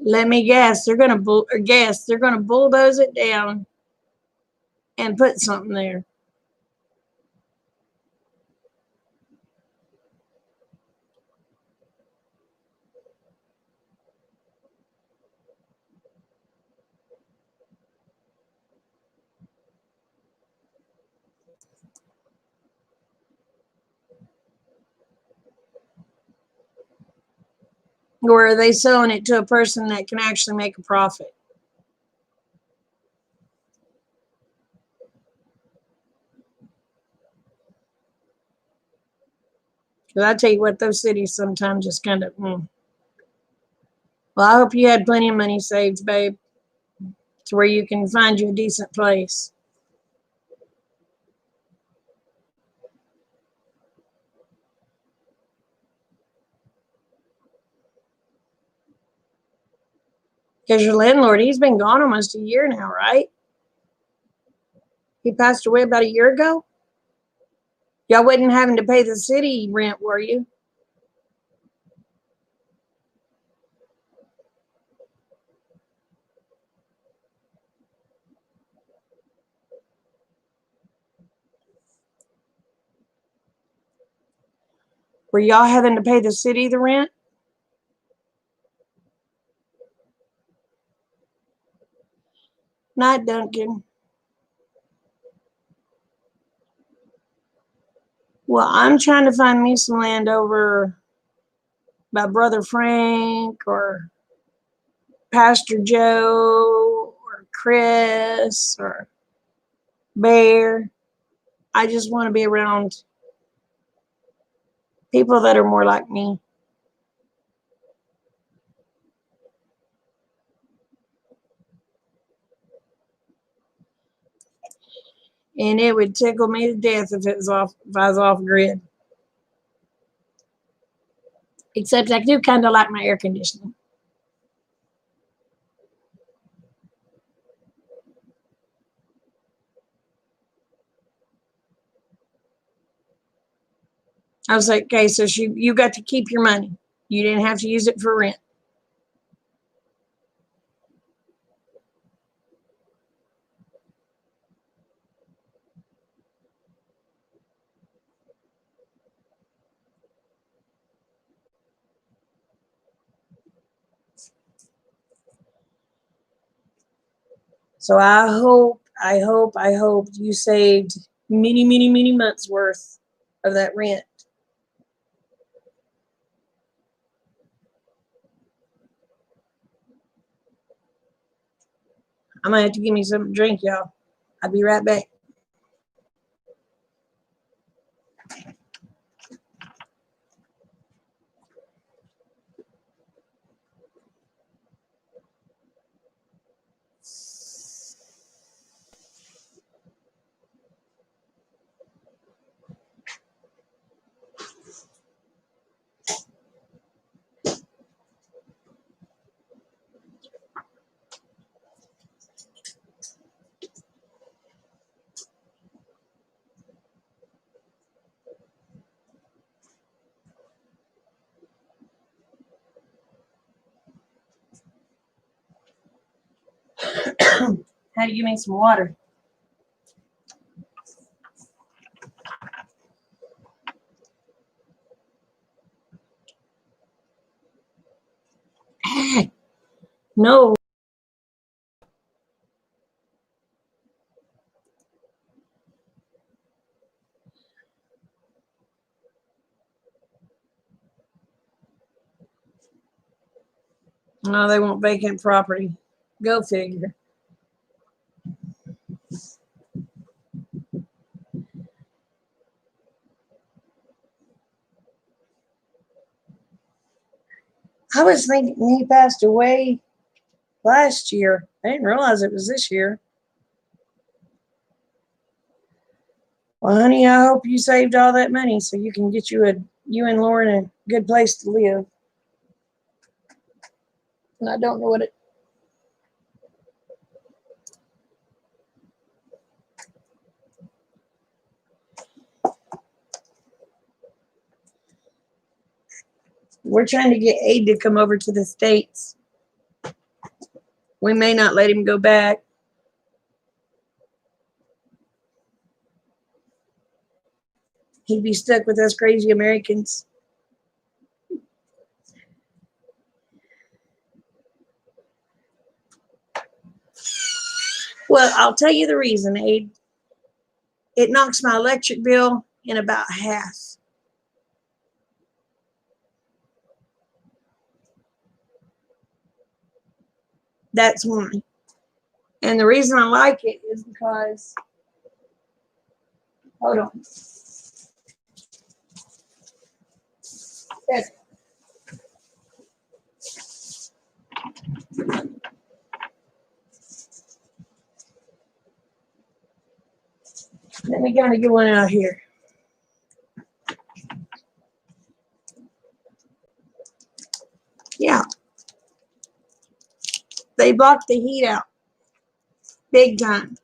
Let me guess, they're gonna bulldoze it down and put something there. Or are they selling it to a person that can actually make a profit? Because I tell you what, those cities sometimes just kind of. Well, I hope you had plenty of money saved, babe, to where you can find you a decent place. Because your landlord, he's been gone almost a year now, right? He passed away about a year ago? Y'all wasn't having to pay the city rent, were you? Were y'all having to pay the city the rent? Not Duncan. Well, I'm trying to find me some land over by Brother Frank or Pastor Joe or Chris or Bear. I just want to be around people that are more like me. And it would tickle me to death if I was off grid. Except I do kind of like my air conditioning. I was like, okay, so you got to keep your money. You didn't have to use it for rent. So I hope you saved many months worth of that rent. I'm gonna have to give me something to drink, y'all. I'll be right back. Had to give me some water. No. No, they want vacant property. Go figure. I was thinking he passed away last year. I didn't realize it was this year. Well, honey, I hope you saved all that money so you can get you and Lauren a good place to live. And I don't know what it. We're trying to get aid to come over to the States. We may not let him go back. He'd be stuck with us crazy Americans. Well, I'll tell you the reason, Aid. It knocks my electric bill in about half. That's why. And the reason I like it is because, hold on. Yes. Let me kind of get one out here. Yeah. They block the heat out big time.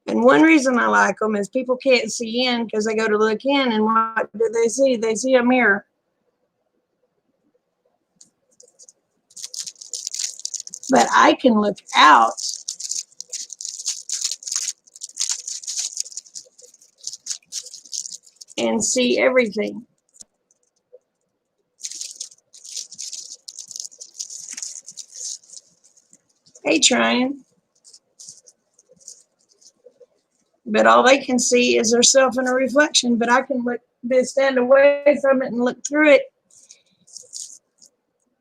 And one reason I like them is people can't see in because they go to look in, and what do they see? They see a mirror. But I can look out and see everything. Hey, trying. But all they can see is themselves in a reflection. But I can stand away from it and look through it,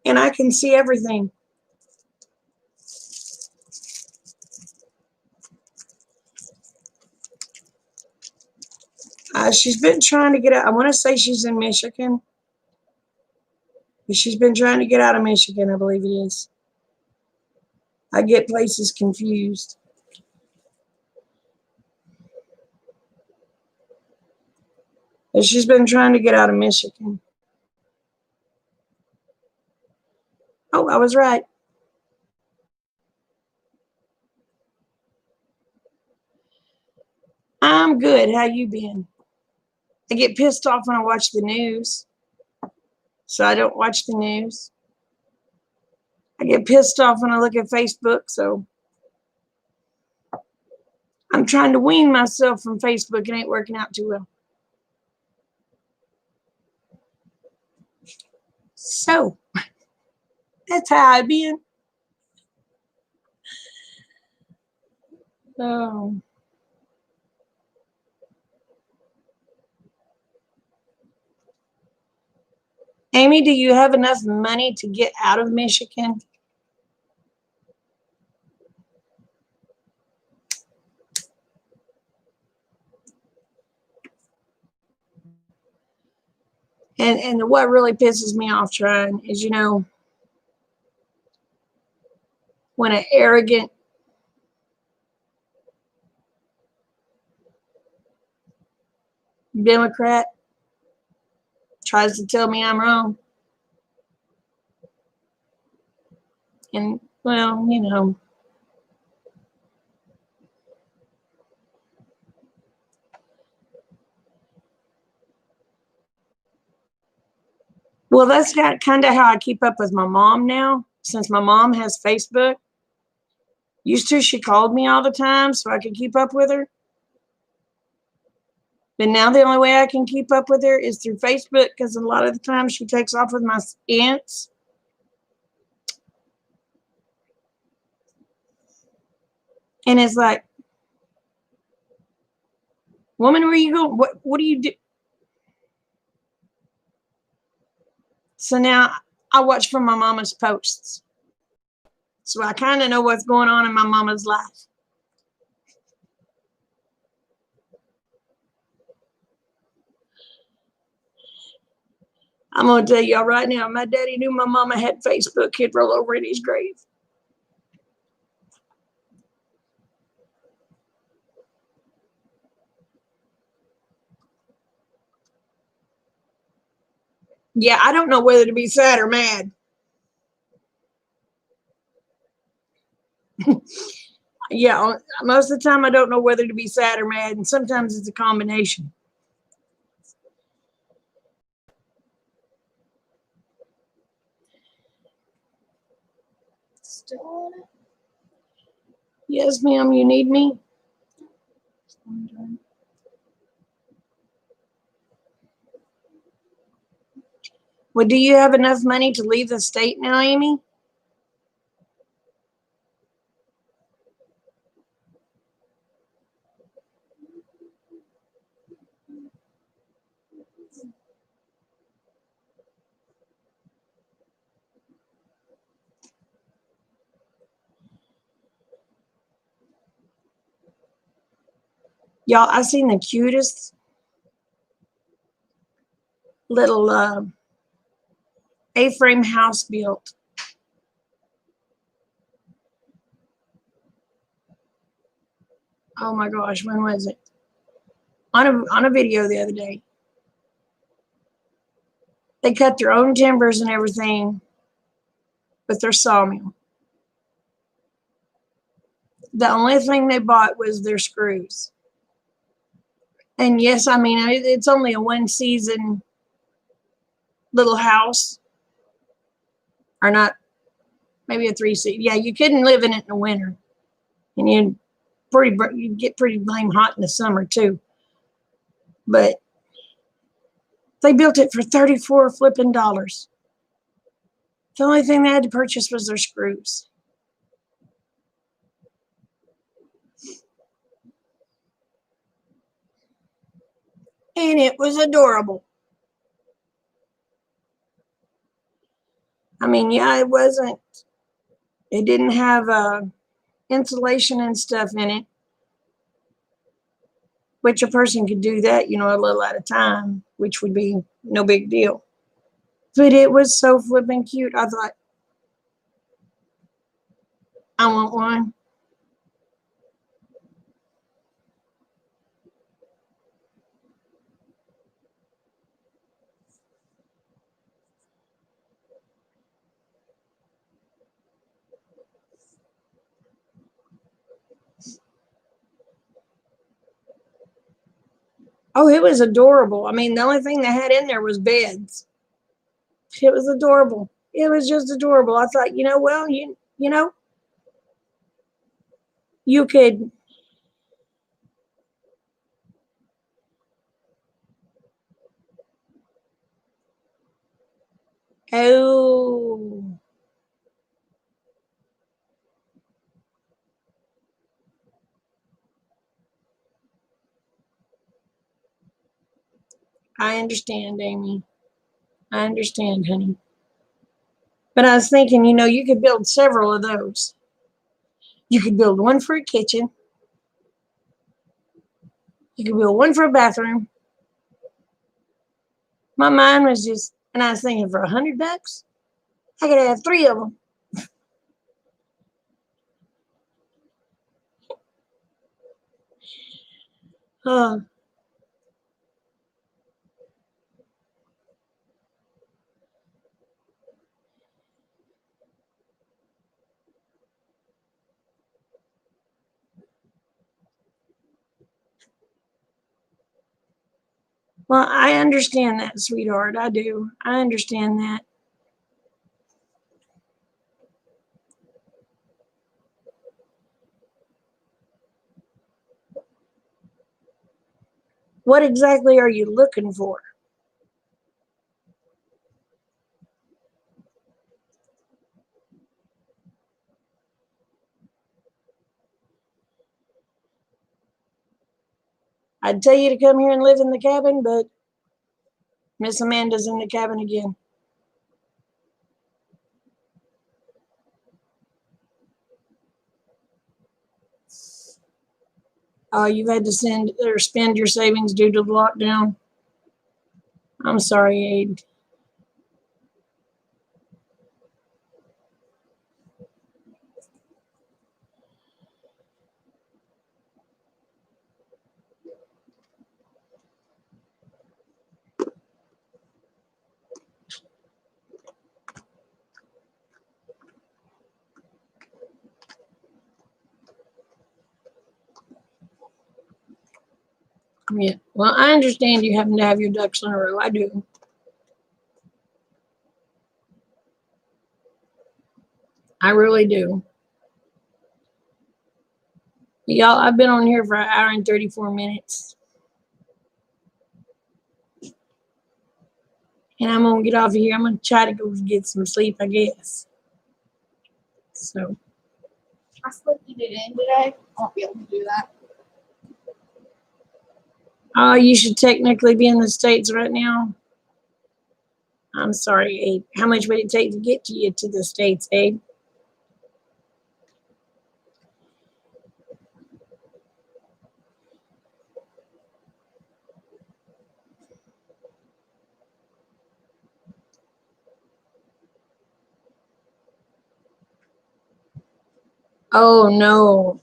and I can see everything. She's been trying to get out. I want to say she's in Michigan. But she's been trying to get out of Michigan, I believe it is. I get places confused. But she's been trying to get out of Michigan. Oh, I was right. I'm good. How you been? I get pissed off when I watch the news, so I don't watch the news. I get pissed off when I look at Facebook, so I'm trying to wean myself from Facebook. It ain't working out too well. So, that's how I've been. Oh. Amy, do you have enough money to get out of Michigan? And what really pisses me off, trying, is, when an arrogant Democrat tries to tell me I'm wrong. And, well, Well, that's kind of how I keep up with my mom now, since my mom has Facebook. Used to, she called me all the time so I could keep up with her. But now the only way I can keep up with her is through Facebook, because a lot of the time she takes off with my aunts. And it's like, woman, where you going? What do you do? So now I watch from my mama's posts. So I kind of know what's going on in my mama's life. I'm going to tell y'all right now, my daddy knew my mama had Facebook. He'd roll over in his grave. Yeah, I don't know whether to be sad or mad. Yeah, most of the time I don't know whether to be sad or mad, and sometimes it's a combination. Still on it? Yes, ma'am, you need me? Well, do you have enough money to leave the state now, Amy? Y'all, I seen the cutest little A-frame house built. Oh my gosh, when was it? On a video the other day. They cut their own timbers and everything with their sawmill. The only thing they bought was their screws. And yes, I mean, it's only a one season little house. Or not, maybe a 3 season. Yeah, you couldn't live in it in the winter. And you'd get pretty blame hot in the summer too. But they built it for $34 flipping dollars. The only thing they had to purchase was their screws. And it was adorable. I mean, yeah, it didn't have insulation and stuff in it, which a person could do that, a little at a time, which would be no big deal. But it was so flipping cute. I thought, I want one. Oh, it was adorable. I mean, the only thing they had in there was beds. It was adorable. It was just adorable. I thought, well, you could. Oh, I understand, Amy. I understand, honey. But I was thinking, you could build several of those. You could build one for a kitchen. You could build one for a bathroom. My mind was just, and I was thinking, for $100, I could have 3 of them. Uh, well, I understand that, sweetheart. I do. I understand that. What exactly are you looking for? I'd tell you to come here and live in the cabin, but Miss Amanda's in the cabin again. You've had to send or spend your savings due to the lockdown. I'm sorry, Aid. Yeah. Well, I understand you happen to have your ducks in a row. I do. I really do. Y'all, I've been on here for an hour and 34 minutes. And I'm going to get off of here. I'm going to try to go get some sleep, I guess. So. I slipped it in today. I won't be able to do that. You should technically be in the States right now. I'm sorry, Abe. How much would it take to get you to the States, Abe? Oh, no.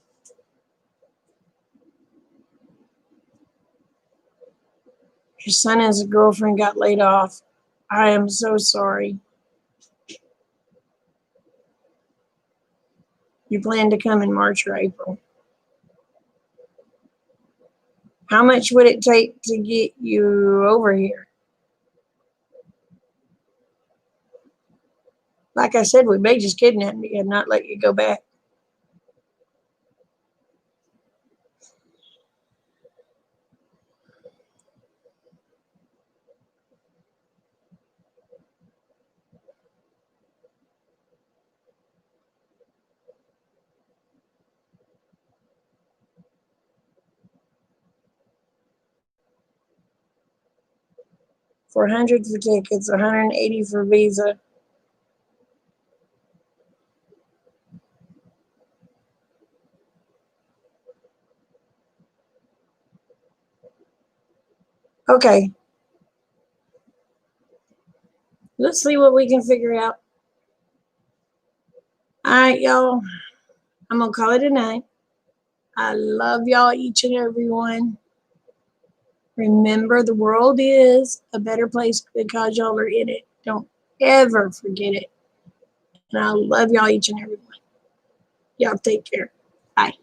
Your son and his girlfriend got laid off. I am so sorry. You plan to come in March or April. How much would it take to get you over here? Like I said, we may just kidnap you and not let you go back. $400 for tickets, $180 for visa. Okay. Let's see what we can figure out. All right, y'all. I'm going to call it a night. I love y'all, each and every one. Remember, the world is a better place because y'all are in it. Don't ever forget it. And I love y'all, each and every one. Y'all take care. Bye.